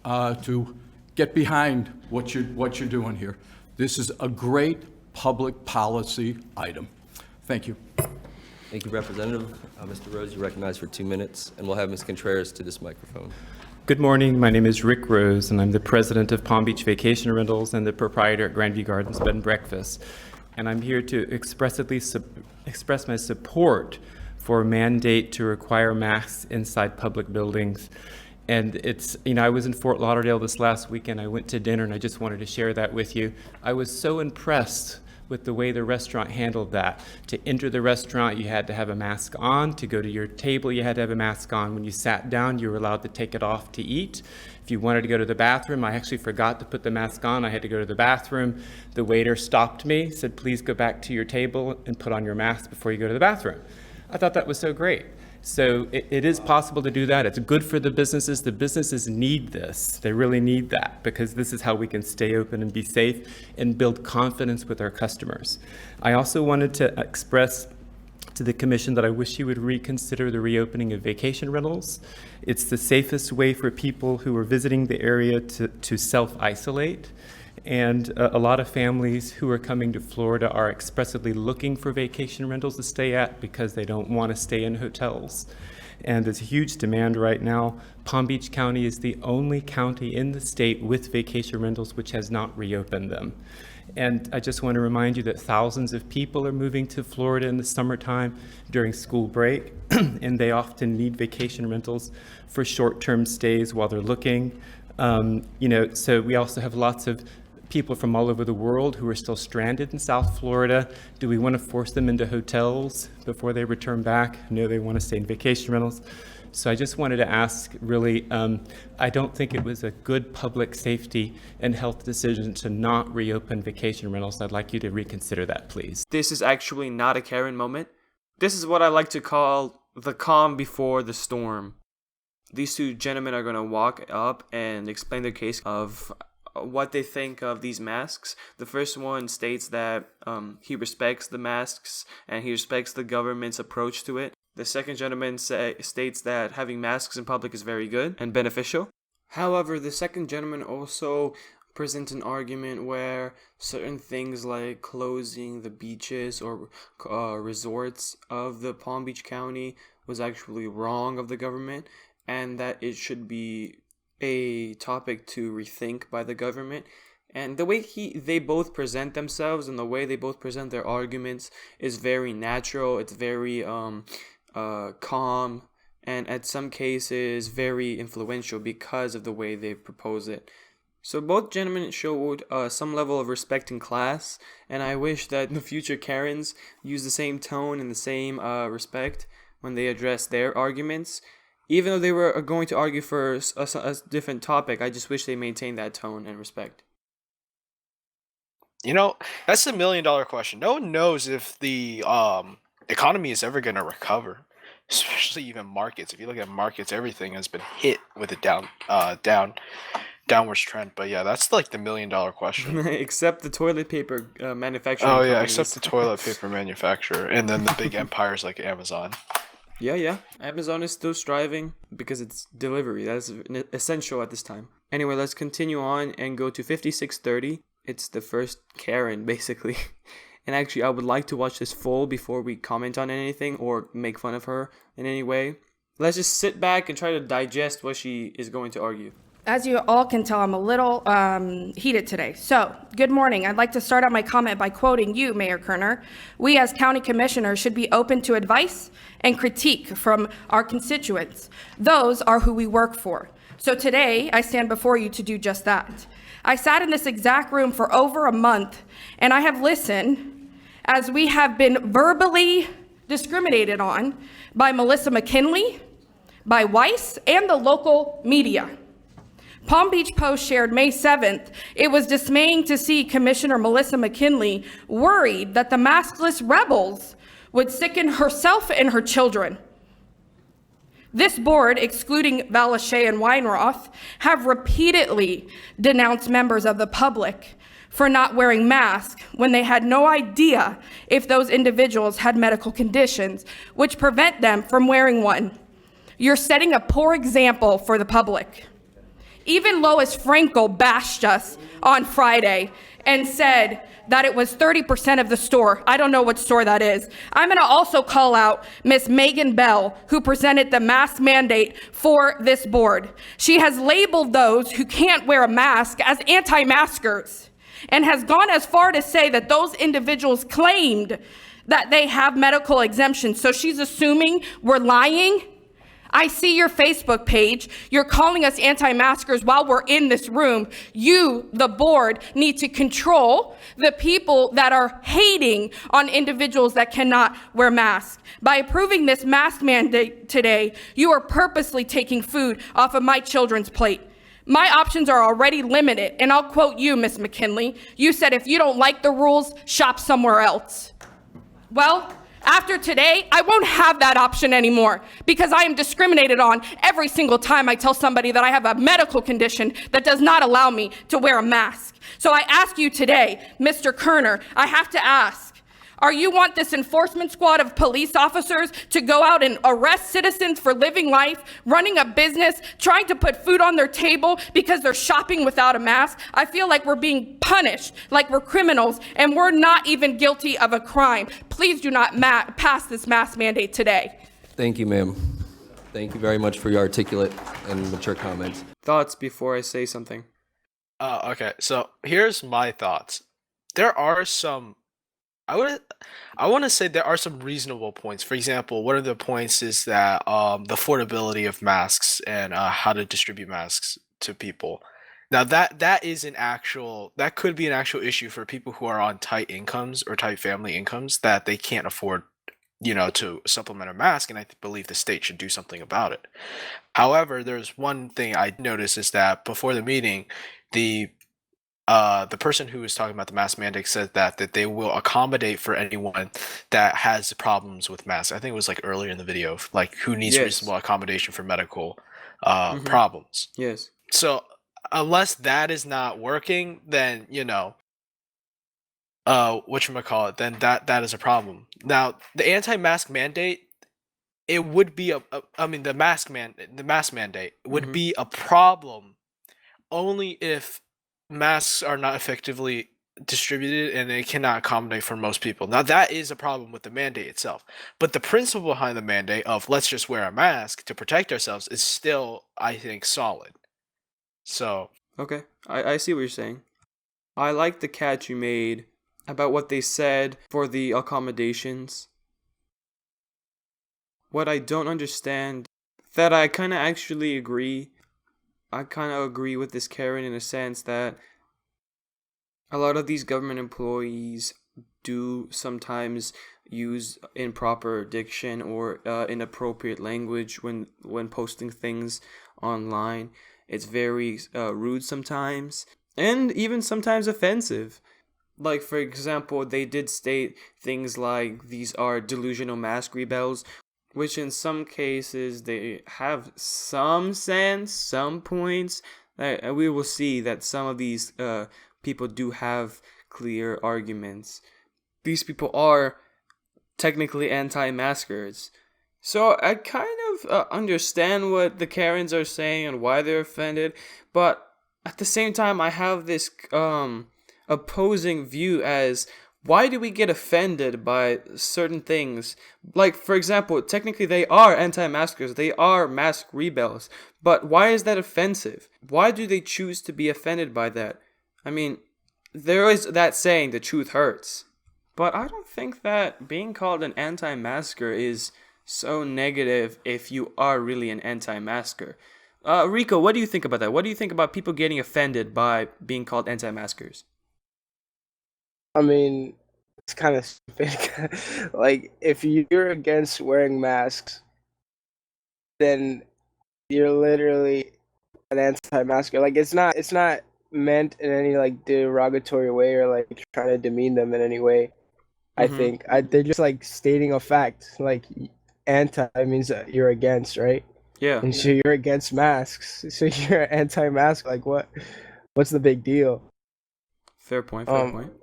S13: to get behind what you're doing here. This is a great public policy item. Thank you.
S6: Thank you, Representative. Mr. Rose, you're recognized for 2 minutes, and we'll have Ms. Contreras to this microphone.
S14: Good morning. My name is Rick Rose, and I'm the president of Palm Beach Vacation Rentals and the proprietor at Grandview Gardens Bed and Breakfast. And I'm here to express my support for a mandate to require masks inside public buildings. And it's, you know, I was in Fort Lauderdale this last weekend. I went to dinner, and I just wanted to share that with you. I was so impressed with the way the restaurant handled that. To enter the restaurant, you had to have a mask on. To go to your table, you had to have a mask on. When you sat down, you were allowed to take it off to eat. If you wanted to go to the bathroom, I actually forgot to put the mask on. I had to go to the bathroom. The waiter stopped me, said, please go back to your table and put on your mask before you go to the bathroom. I thought that was so great. So it is possible to do that. It's good for the businesses. The businesses need this. They really need that, because this is how we can stay open and be safe and build confidence with our customers. I also wanted to express to the commission that I wish you would reconsider the reopening of vacation rentals. It's the safest way for people who are visiting the area to self-isolate. And a lot of families who are coming to Florida are expressively looking for vacation rentals to stay at because they don't want to stay in hotels. And there's a huge demand right now. Palm Beach County is the only county in the state with vacation rentals which has not reopened them. And I just want to remind you that thousands of people are moving to Florida in the summertime during school break, and they often need vacation rentals for short-term stays while they're looking. So we also have lots of people from all over the world who are still stranded in South Florida. Do we want to force them into hotels before they return back? No, they want to stay in vacation rentals. So I just wanted to ask, really, I don't think it was a good public safety and health decision to not reopen vacation rentals. I'd like you to reconsider that, please.
S1: This is actually not a Karen moment. This is what I like to call the calm before the storm. These two gentlemen are going to walk up and explain their case of what they think of these masks. The first one states that he respects the masks and he respects the government's approach to it. The second gentleman states that having masks in public is very good and beneficial. However, the second gentleman also presents an argument where certain things like closing the beaches or resorts of the Palm Beach County was actually wrong of the government, and that it should be a topic to rethink by the government. And the way they both present themselves and the way they both present their arguments is very natural. It's very calm, and at some cases very influential because of the way they propose it. So both gentlemen showed some level of respect in class, and I wish that the future Karens use the same tone and the same respect when they address their arguments. Even though they were going to argue for a different topic, I just wish they maintained that tone and respect.
S2: You know, that's $1 million question. No one knows if the economy is ever going to recover, especially even markets. If you look at markets, everything has been hit with a downwards trend. But yeah, that's like the $1 million question.
S1: Except the toilet paper manufacturer.
S2: Oh yeah, except the toilet paper manufacturer, and then the big empires like Amazon.
S1: Yeah. Amazon is still striving because it's delivery. That's essential at this time. Anyway, let's continue on and go to 5630. It's the first Karen, basically. And actually, I would like to watch this full before we comment on anything or make fun of her in any way. Let's just sit back and try to digest what she is going to argue.
S5: As you all can tell, I'm a little heated today. So, good morning. I'd like to start out my comment by quoting you, Mayor Kerner. We as county commissioners should be open to advice and critique from our constituents. Those are who we work for. So today, I stand before you to do just that. I sat in this exact room for over a month, and I have listened as we have been verbally discriminated on by Melissa McKinley, by Weiss, and the local media. Palm Beach Post shared May 7th, it was dismaying to see Commissioner Melissa McKinley worried that the maskless rebels would sicken herself and her children. This board, excluding Valashay and Weinroth, have repeatedly denounced members of the public for not wearing masks when they had no idea if those individuals had medical conditions which prevent them from wearing one. You're setting a poor example for the public. Even Lois Frankel bashed us on Friday and said that it was 30% of the store. I don't know what store that is. I'm gonna also call out Miss Megan Bell, who presented the mask mandate for this board. She has labeled those who can't wear a mask as anti-maskers and has gone as far to say that those individuals claimed that they have medical exemptions. So she's assuming we're lying. I see your Facebook page. You're calling us anti-maskers while we're in this room. You, the board, need to control the people that are hating on individuals that cannot wear masks. By approving this mask mandate today, you are purposely taking food off of my children's plate. My options are already limited, and I'll quote you, Ms. McKinley. You said if you don't like the rules, shop somewhere else. Well, after today, I won't have that option anymore because I am discriminated on every single time I tell somebody that I have a medical condition that does not allow me to wear a mask. So I ask you today, Mr. Kerner, I have to ask, are you want this enforcement squad of police officers to go out and arrest citizens for living life, running a business, trying to put food on their table because they're shopping without a mask? I feel like we're being punished, like we're criminals, and we're not even guilty of a crime. Please do not pass this mask mandate today.
S6: Thank you, ma'am. Thank you very much for your articulate and mature comments.
S1: Thoughts before I say something?
S2: Okay, so here's my thoughts. There are some I want to say there are some reasonable points. For example, one of the points is that the affordability of masks and how to distribute masks to people. Now that could be an actual issue for people who are on tight incomes or tight family incomes that they can't afford, to supplement a mask, and I believe the state should do something about it. However, there's one thing I noticed is that before the meeting, the person who was talking about the mask mandate said that they will accommodate for anyone that has problems with masks. I think it was like earlier in the video, like who needs reasonable accommodation for medical problems.
S1: Yes.
S2: So unless that is not working, then whatchamacallit, then that is a problem. Now the anti-mask mandate, it would be the mask mandate would be a problem only if masks are not effectively distributed and they cannot accommodate for most people. Now that is a problem with the mandate itself, but the principle behind the mandate of let's just wear a mask to protect ourselves is still, I think, solid. So
S1: okay, I see what you're saying. I like the catch you made about what they said for the accommodations. What I don't understand, that I kind of actually agree. I kind of agree with this Karen in a sense that a lot of these government employees do sometimes use improper diction or inappropriate language when posting things online. It's very rude sometimes, and even sometimes offensive. Like, for example, they did state things like these are delusional mask rebels, which in some cases they have some sense, some points. And we will see that some of these people do have clear arguments. These people are technically anti-maskers. So I kind of understand what the Karens are saying and why they're offended, but at the same time I have this opposing view as why do we get offended by certain things? Like, for example, technically they are anti-maskers, they are mask rebels, but why is that offensive? Why do they choose to be offended by that? I mean, there is that saying, the truth hurts. But I don't think that being called an anti-masker is so negative if you are really an anti-masker. Rico, what do you think about that? What do you think about people getting offended by being called anti-maskers?
S10: I mean, it's kind of stupid. Like, if you're against wearing masks, then you're literally an anti-masker. Like, it's not meant in any like derogatory way or like trying to demean them in any way. I think they're just like stating a fact. Like, anti means that you're against, right?
S1: Yeah.
S10: And so you're against masks. So you're anti-mask. Like, what's the big deal?
S1: Fair point. Fair point.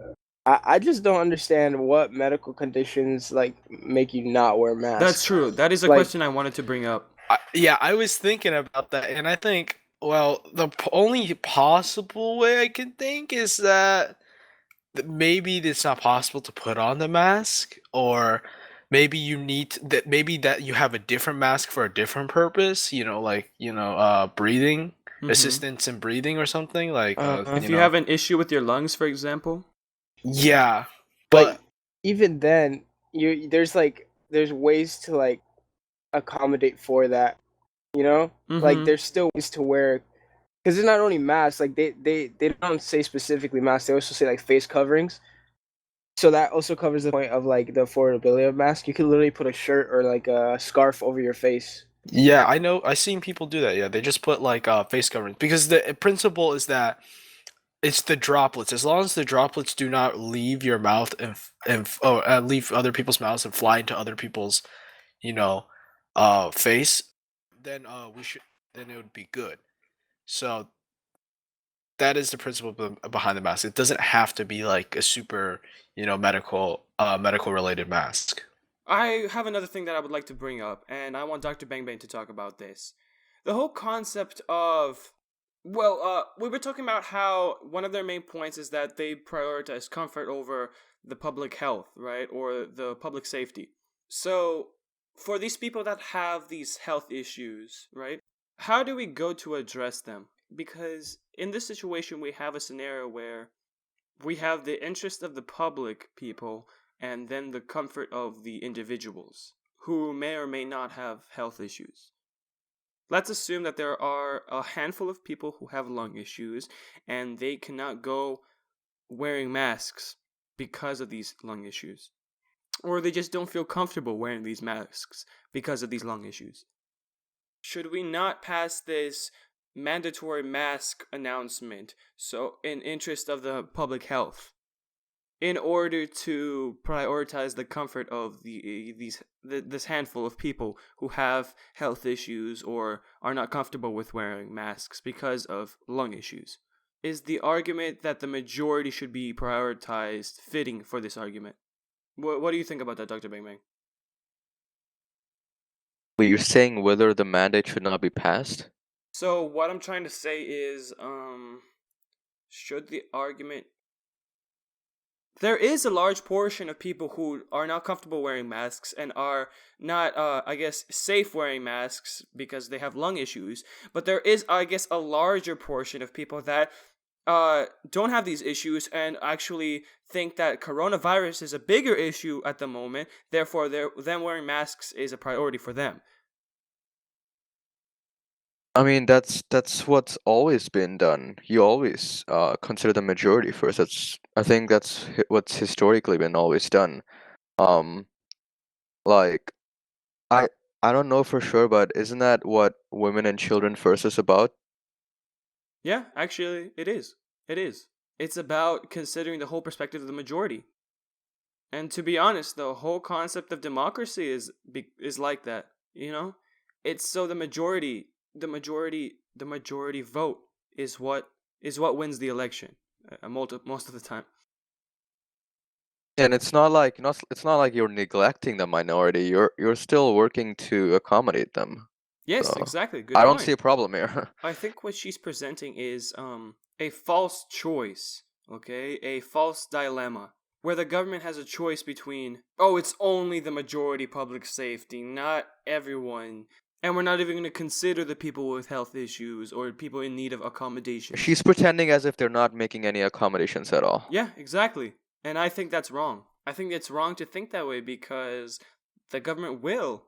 S10: I just don't understand what medical conditions like make you not wear masks.
S1: That's true. That is a
S10: Like,
S1: question I wanted to bring up.
S2: I was thinking about that, and I think, well, the only possible way I can think is that maybe it's not possible to put on the mask, or maybe you need that you have a different mask for a different purpose. Breathing assistance in breathing or something like.
S1: If you have an issue with your lungs, for example.
S2: Yeah,
S10: but even then, there's ways to like accommodate for that, like there's still ways to wear, because it's not only masks. Like they don't say specifically masks, they also say like face coverings, so that also covers the point of like the affordability of masks. You could literally put a shirt or like a scarf over your face.
S2: Yeah, I know. I've seen people do that. Yeah, they just put like face coverings, because the principle is that it's the droplets. As long as the droplets do not leave your mouth and leave other people's mouths and fly into other people's, face, then then it would be good. So that is the principle behind the mask. It doesn't have to be like a super, medical related mask.
S1: I have another thing that I would like to bring up, and I want Dr. Bang Bang to talk about this. The whole concept of, we were talking about how one of their main points is that they prioritize comfort over the public health, right? Or the public safety. So, for these people that have these health issues, right? How do we go to address them? Because in this situation, we have a scenario where we have the interest of the public people and then the comfort of the individuals who may or may not have health issues. Let's assume that there are a handful of people who have lung issues and they cannot go wearing masks because of these lung issues. Or they just don't feel comfortable wearing these masks because of these lung issues. Should we not pass this mandatory mask announcement so in interest of the public health, in order to prioritize the comfort of this handful of people who have health issues or are not comfortable with wearing masks because of lung issues? Is the argument that the majority should be prioritized fitting for this argument? What do you think about that, Dr. Bang Bang?
S4: Wait, you're saying whether the mandate should not be passed?
S1: So what I'm trying to say is, should the argument... There is a large portion of people who are not comfortable wearing masks and are not, safe wearing masks because they have lung issues. But there is, a larger portion of people that don't have these issues and actually think that coronavirus is a bigger issue at the moment. Therefore, them wearing masks is a priority for them.
S4: I mean, that's what's always been done. You always consider the majority first. I think that's what's historically been always done. Like, I don't know for sure, but isn't that what Women and Children First is about?
S1: Yeah, actually, it is. It is. It's about considering the whole perspective of the majority. And to be honest, the whole concept of democracy is like that. It's so the majority vote is what wins the election most of the time.
S4: And it's not like you're neglecting the minority. You're still working to accommodate them.
S1: Yes,
S4: So,
S1: exactly. Good
S4: I don't
S1: point.
S4: see a problem here.
S1: I think what she's presenting is a false choice, okay? A false dilemma where the government has a choice between, it's only the majority public safety, not everyone. And we're not even going to consider the people with health issues or people in need of accommodation.
S4: She's pretending as if they're not making any accommodations at all.
S1: Yeah, exactly. And I think that's wrong. I think it's wrong to think that way because the government will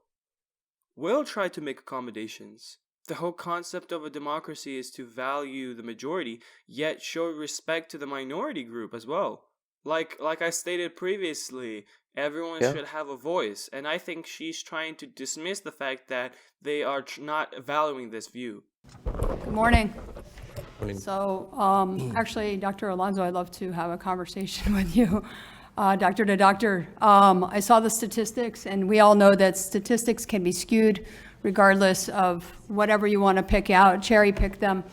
S1: try to make accommodations. the whole concept of a democracy is to value the majority, yet show respect to the minority group as well. Like I stated previously, everyone
S4: Yeah.
S1: should have a voice, and I think she's trying to dismiss the fact that they are not valuing this view.
S15: Good morning.
S6: Morning.
S15: So, actually, Dr. Alonso, I'd love to have a conversation with you, doctor to doctor. I saw the statistics, and we all know that statistics can be skewed regardless of whatever you want to pick out, cherry pick them.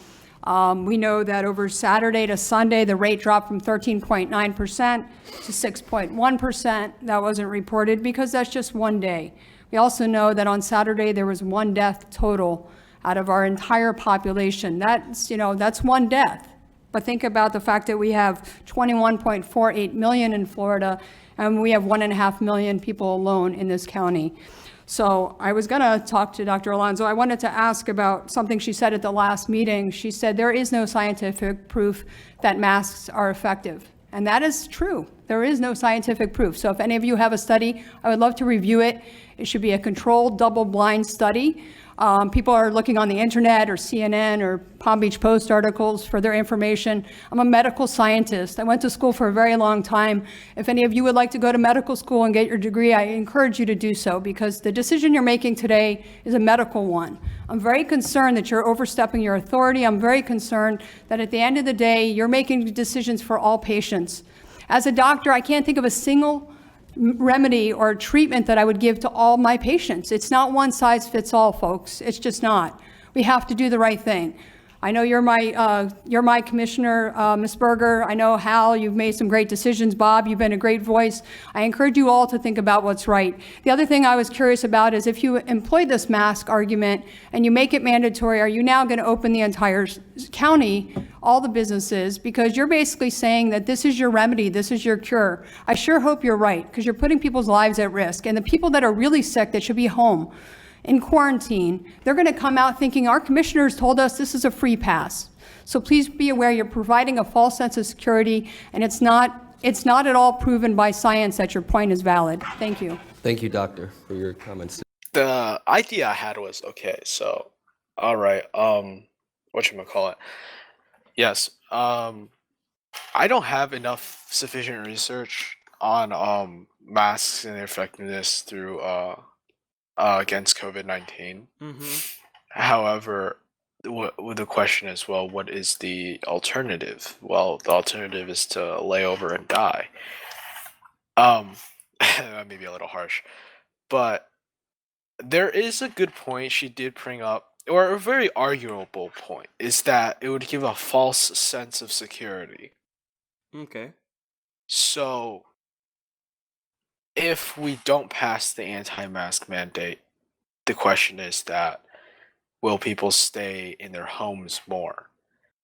S15: We know that over Saturday to Sunday, the rate dropped from 13.9% to 6.1%. That wasn't reported because that's just one day. We also know that on Saturday, there was one death total out of our entire population. That's one death. But think about the fact that we have 21.48 million in Florida, and we have 1.5 million people alone in this county. So I was going to talk to Dr. Alonso. I wanted to ask about something she said at the last meeting. She said there is no scientific proof that masks are effective. And that is true. There is no scientific proof. So if any of you have a study, I would love to review it. It should be a controlled, double-blind study. People are looking on the internet or CNN or Palm Beach Post articles for their information. I'm a medical scientist. I went to school for a very long time. If any of you would like to go to medical school and get your degree, I encourage you to do so because the decision you're making today is a medical one. I'm very concerned that you're overstepping your authority. I'm very concerned that at the end of the day, you're making decisions for all patients. As a doctor, I can't think of a single remedy or treatment that I would give to all my patients. It's not one size fits all, folks. It's just not. We have to do the right thing. I know you're my commissioner, Ms. Berger. I know Hal, you've made some great decisions. Bob, you've been a great voice. I encourage you all to think about what's right. The other thing I was curious about is if you employ this mask argument and you make it mandatory, are you now going to open the entire county, all the businesses, because you're basically saying that this is your remedy, this is your cure. I sure hope you're right, because you're putting people's lives at risk. And the people that are really sick that should be home in quarantine, they're going to come out thinking our commissioners told us this is a free pass. So please be aware you're providing a false sense of security, and it's not at all proven by science that your point is valid. Thank you.
S6: Thank you, doctor, for your comments.
S2: The idea I had was okay. So, all right. Whatchamacallit? Yes. I don't have enough sufficient research on masks and their effectiveness through against COVID-19. However, the question is, well, what is the alternative? Well, the alternative is to lay over and die. That may be a little harsh, but there is a good point she did bring up, or a very arguable point, is that it would give a false sense of security.
S1: Okay.
S2: So, if we don't pass the anti-mask mandate, the question is that will people stay in their homes more?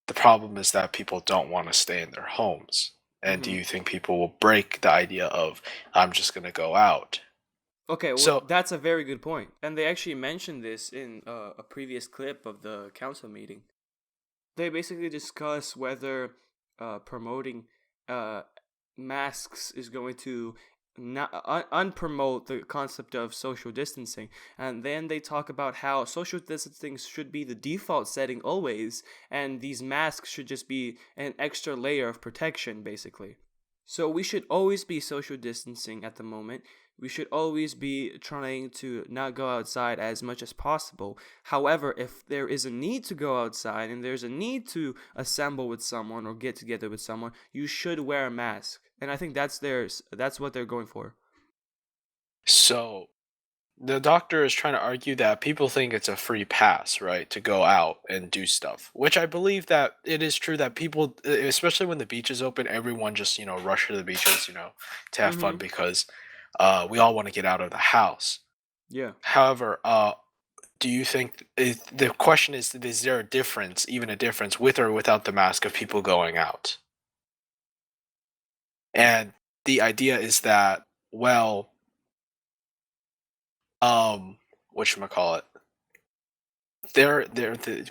S2: The problem is that people don't want to stay in their homes. And do you think people will break the idea of, I'm just going to go out?
S1: Okay, well,
S2: So-
S1: that's a very good point. And they actually mentioned this in a previous clip of the council meeting. They basically discuss whether promoting masks is going to unpromote the concept of social distancing. And then they talk about how social distancing should be the default setting always, and these masks should just be an extra layer of protection, basically. So we should always be social distancing at the moment. We should always be trying to not go outside as much as possible. However, if there is a need to go outside and there's a need to assemble with someone or get together with someone, you should wear a mask. And I think that's what they're going for.
S2: So, the doctor is trying to argue that people think it's a free pass, right, to go out and do stuff. Which I believe that it is true that people, especially when the beach is open, everyone just, rush to the beaches, to have fun because we all want to get out of the house.
S1: Yeah.
S2: However, do you think, the question is there a difference with or without the mask of people going out? And the idea is that, well, whatchamacallit,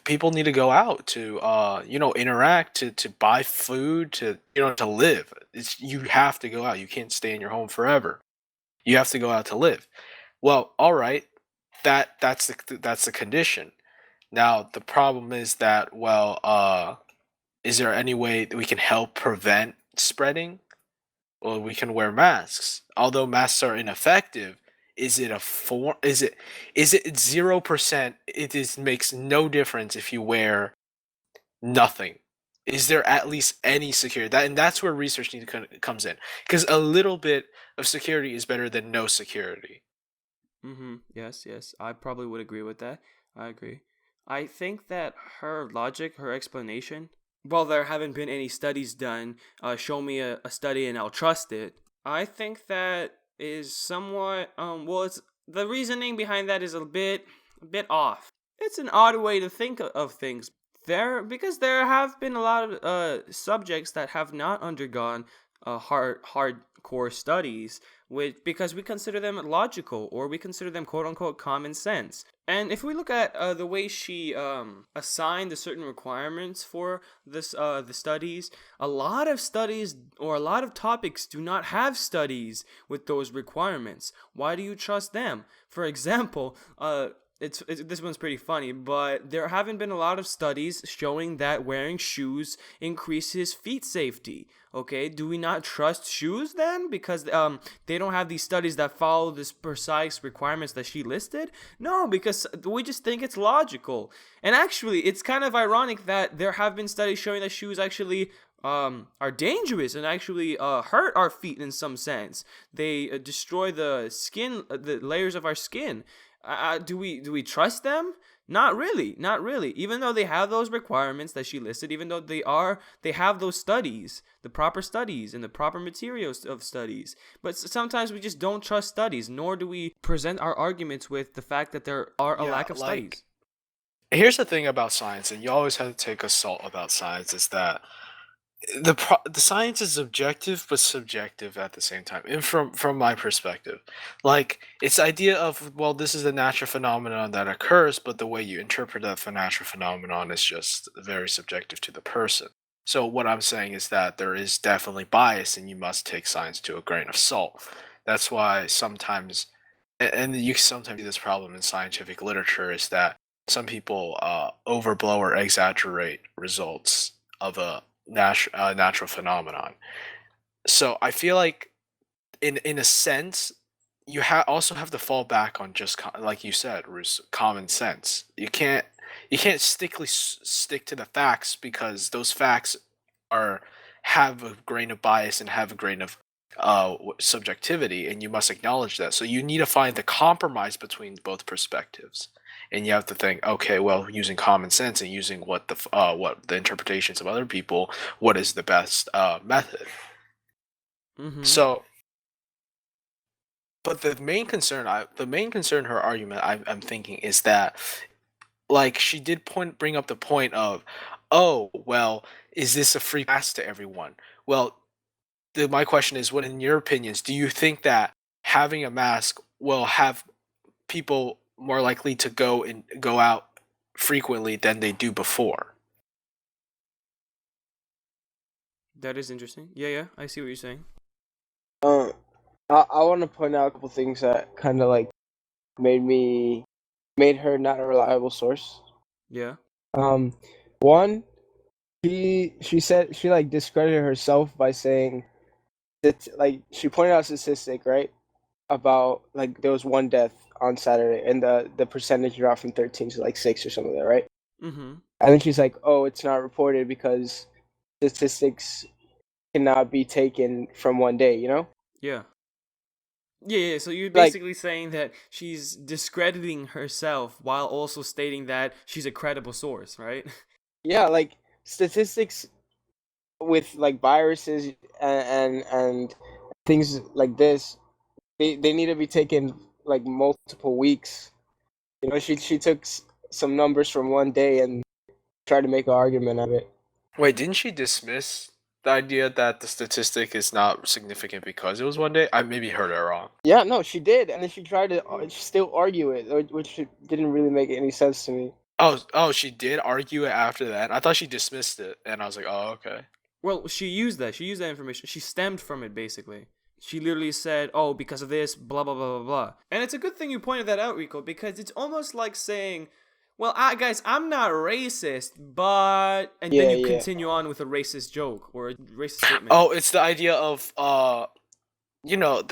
S2: people need to go out to interact, to buy food, to live. You have to go out. You can't stay in your home forever. You have to go out to live. Well, all right, that's the condition. Now, the problem is that, well, is there any way that we can help prevent spreading? Well, we can wear masks. Although masks are ineffective, is it a form? Is it 0%? It is makes no difference if you wear nothing. Is there at least any security? That's where research comes in, because a little bit of security is better than no security.
S1: Yes, yes. I probably would agree with that. I agree. I think that her logic, her explanation, well, there haven't been any studies done. Show me a study and I'll trust it. I think that is somewhat, well, it's the reasoning behind that is a bit off. It's an odd way to think of things. Because there have been a lot of subjects that have not undergone hardcore studies, because we consider them logical, or we consider them quote unquote common sense. And if we look at the way she assigned the certain requirements for this the studies, a lot of studies or a lot of topics do not have studies with those requirements. Why do you trust them? For example, this one's pretty funny, but there haven't been a lot of studies showing that wearing shoes increases feet safety. Okay, do we not trust shoes then because they don't have these studies that follow this precise requirements that she listed? No, because we just think it's logical. And actually, it's kind of ironic that there have been studies showing that shoes actually are dangerous and actually hurt our feet in some sense. They destroy the skin, the layers of our skin. Do we trust them? Not really, not really. Even though they have those requirements that she listed, even though they have those studies, the proper studies and the proper materials of studies. But sometimes we just don't trust studies, nor do we present our arguments with the fact that there are a lack of studies.
S2: Here's the thing about science, and you always have to take a salt about science, is that the science is objective but subjective at the same time. And from my perspective, like, it's the idea of, well, this is a natural phenomenon that occurs, but the way you interpret that natural phenomenon is just very subjective to the person. So what I'm saying is that there is definitely bias, and you must take science to a grain of salt. That's why sometimes, and you sometimes see this problem in scientific literature, is that some people overblow or exaggerate results of a natural phenomenon. So I feel like, in a sense, you also have to fall back on just like you said, Roos, common sense. You can't stick to the facts, because those facts have a grain of bias and have a grain of subjectivity, and you must acknowledge that. So you need to find the compromise between both perspectives. And you have to think, okay, well, using common sense and using what the interpretations of other people, what is the best method? So, but the main concern, her argument, I'm thinking, is that, like, she did bring up the point of, oh, well, is this a free pass to everyone? Well, my question is, what, in your opinions, do you think that having a mask will have people more likely to go out frequently than they do before?
S1: That is interesting. Yeah, I see what you're saying.
S10: I want to point out a couple things that kind of like made her not a reliable source.
S1: Yeah.
S10: One, she said she like discredited herself by saying that, like, she pointed out a statistic, right, about like there was one death on Saturday, and the percentage dropped from 13 to like 6 or something like that, right? And then she's like, oh, it's not reported because statistics cannot be taken from one day, you know?
S1: Yeah. So you're basically saying that she's discrediting herself while also stating that she's a credible source, right?
S10: Yeah, like, statistics with like viruses and things like this, they need to be taken like multiple weeks. You know, she took some numbers from one day and tried to make an argument of it.
S2: Wait, didn't she dismiss the idea that the statistic is not significant because it was one day? I maybe heard it wrong.
S10: Yeah, no, she did, and then she tried to still argue it, which didn't really make any sense to me.
S2: Oh, she did argue it after that? I thought she dismissed it, and I was like, oh, okay.
S1: Well, she used that information. She stemmed from it, basically. She literally said, oh, because of this, blah, blah, blah, blah, blah. And it's a good thing you pointed that out, Rico, because it's almost like saying, Well, guys, I'm not racist, but... And
S10: Yeah,
S1: then you
S10: yeah.
S1: continue on with a racist joke or a racist statement.
S2: Oh, it's the idea of, you know,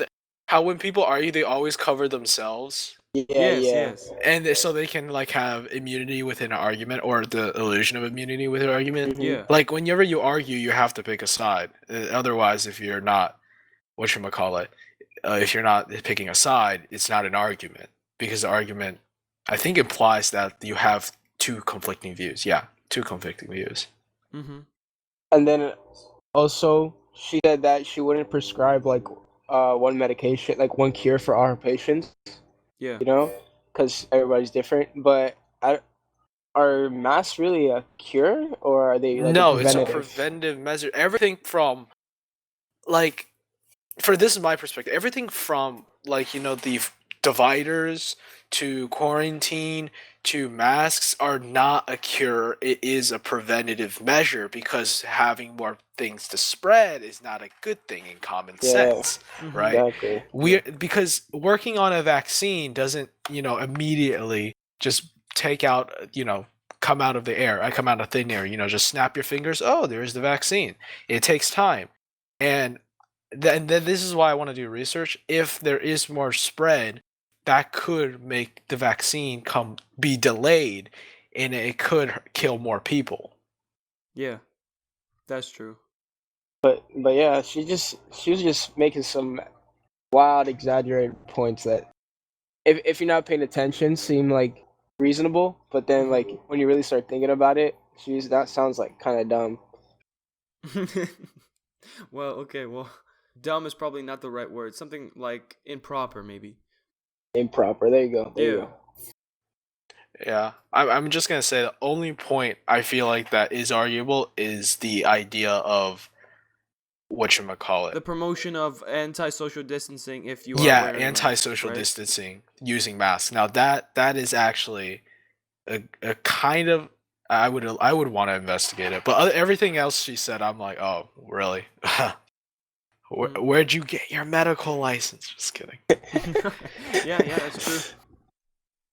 S2: how when people argue, they always cover themselves.
S10: Yeah,
S1: Yes,
S10: yeah.
S1: yes.
S2: And so they can, like, have immunity within an argument, or the illusion of immunity within an argument.
S1: Yeah.
S2: Like, whenever you argue, you have to pick a side. Otherwise, if you're not, whatchamacallit, if you're not picking a side, it's not an argument. Because the argument, I think, implies that you have two conflicting views. Yeah, two conflicting views.
S1: Mm-hmm.
S10: And then also, she said that she wouldn't prescribe like one medication, like one cure for all her patients.
S1: Yeah.
S10: You know, because everybody's different. But are masks really a cure, or are they like
S2: No,
S10: a
S2: it's a
S10: preventative?
S2: preventive measure. Everything from, like, for this is my perspective, everything from, like, you know, the dividers to quarantine to masks are not a cure. It is a preventative measure, because having more things to spread is not a good thing in common sense, right?
S10: Exactly.
S2: Because working on a vaccine doesn't, you know, immediately just take out, you know, come out of the air. I come out of thin air, you know, just snap your fingers. Oh, there's the vaccine. It takes time. And then this is why I want to do research. If there is more spread, that could make the vaccine be delayed, and it could kill more people.
S1: Yeah, that's true.
S10: But yeah, she was just making some wild, exaggerated points that, if you're not paying attention, seem like reasonable. But then, like, when you really start thinking about it, that sounds like kind of dumb.
S1: Well, okay, well, dumb is probably not the right word. Something like improper, maybe.
S10: Improper. There you go. There you go.
S2: Yeah, I'm just gonna say the only point I feel like that is arguable is the idea of whatchamacallit.
S1: The promotion of anti-social distancing if you are
S2: Yeah,
S1: wearing a mask,
S2: anti-social
S1: right?
S2: distancing using masks. Now that is actually a kind of, I would want to investigate it. But everything else she said, I'm like, oh, really? Where'd you get your medical license? Just kidding.
S1: Yeah, that's true.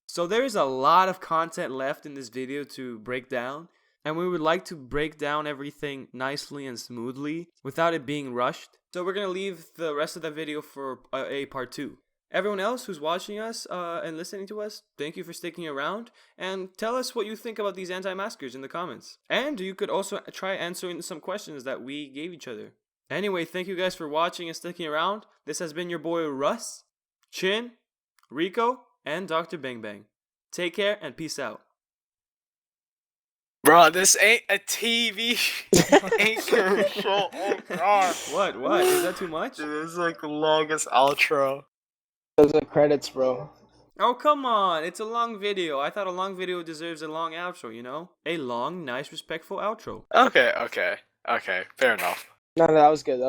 S1: So there's a lot of content left in this video to break down, and we would like to break down everything nicely and smoothly without it being rushed. So we're gonna leave the rest of the video for a part 2. Everyone else who's watching us and listening to us, thank you for sticking around, and tell us what you think about these anti-maskers in the comments. And you could also try answering some questions that we gave each other. Anyway, thank you guys for watching and sticking around. This has been your boy Russ, Chin, Rico, and Dr. Bang Bang. Take care and peace out.
S2: Bro, this ain't a TV anchor show. Oh god.
S1: What? Is that too much?
S2: Dude, this is like the longest outro.
S10: Those are credits, bro.
S1: Oh, come on. It's a long video. I thought a long video deserves a long outro, you know? A long, nice, respectful outro.
S2: Okay. Fair enough.
S10: No, that was good.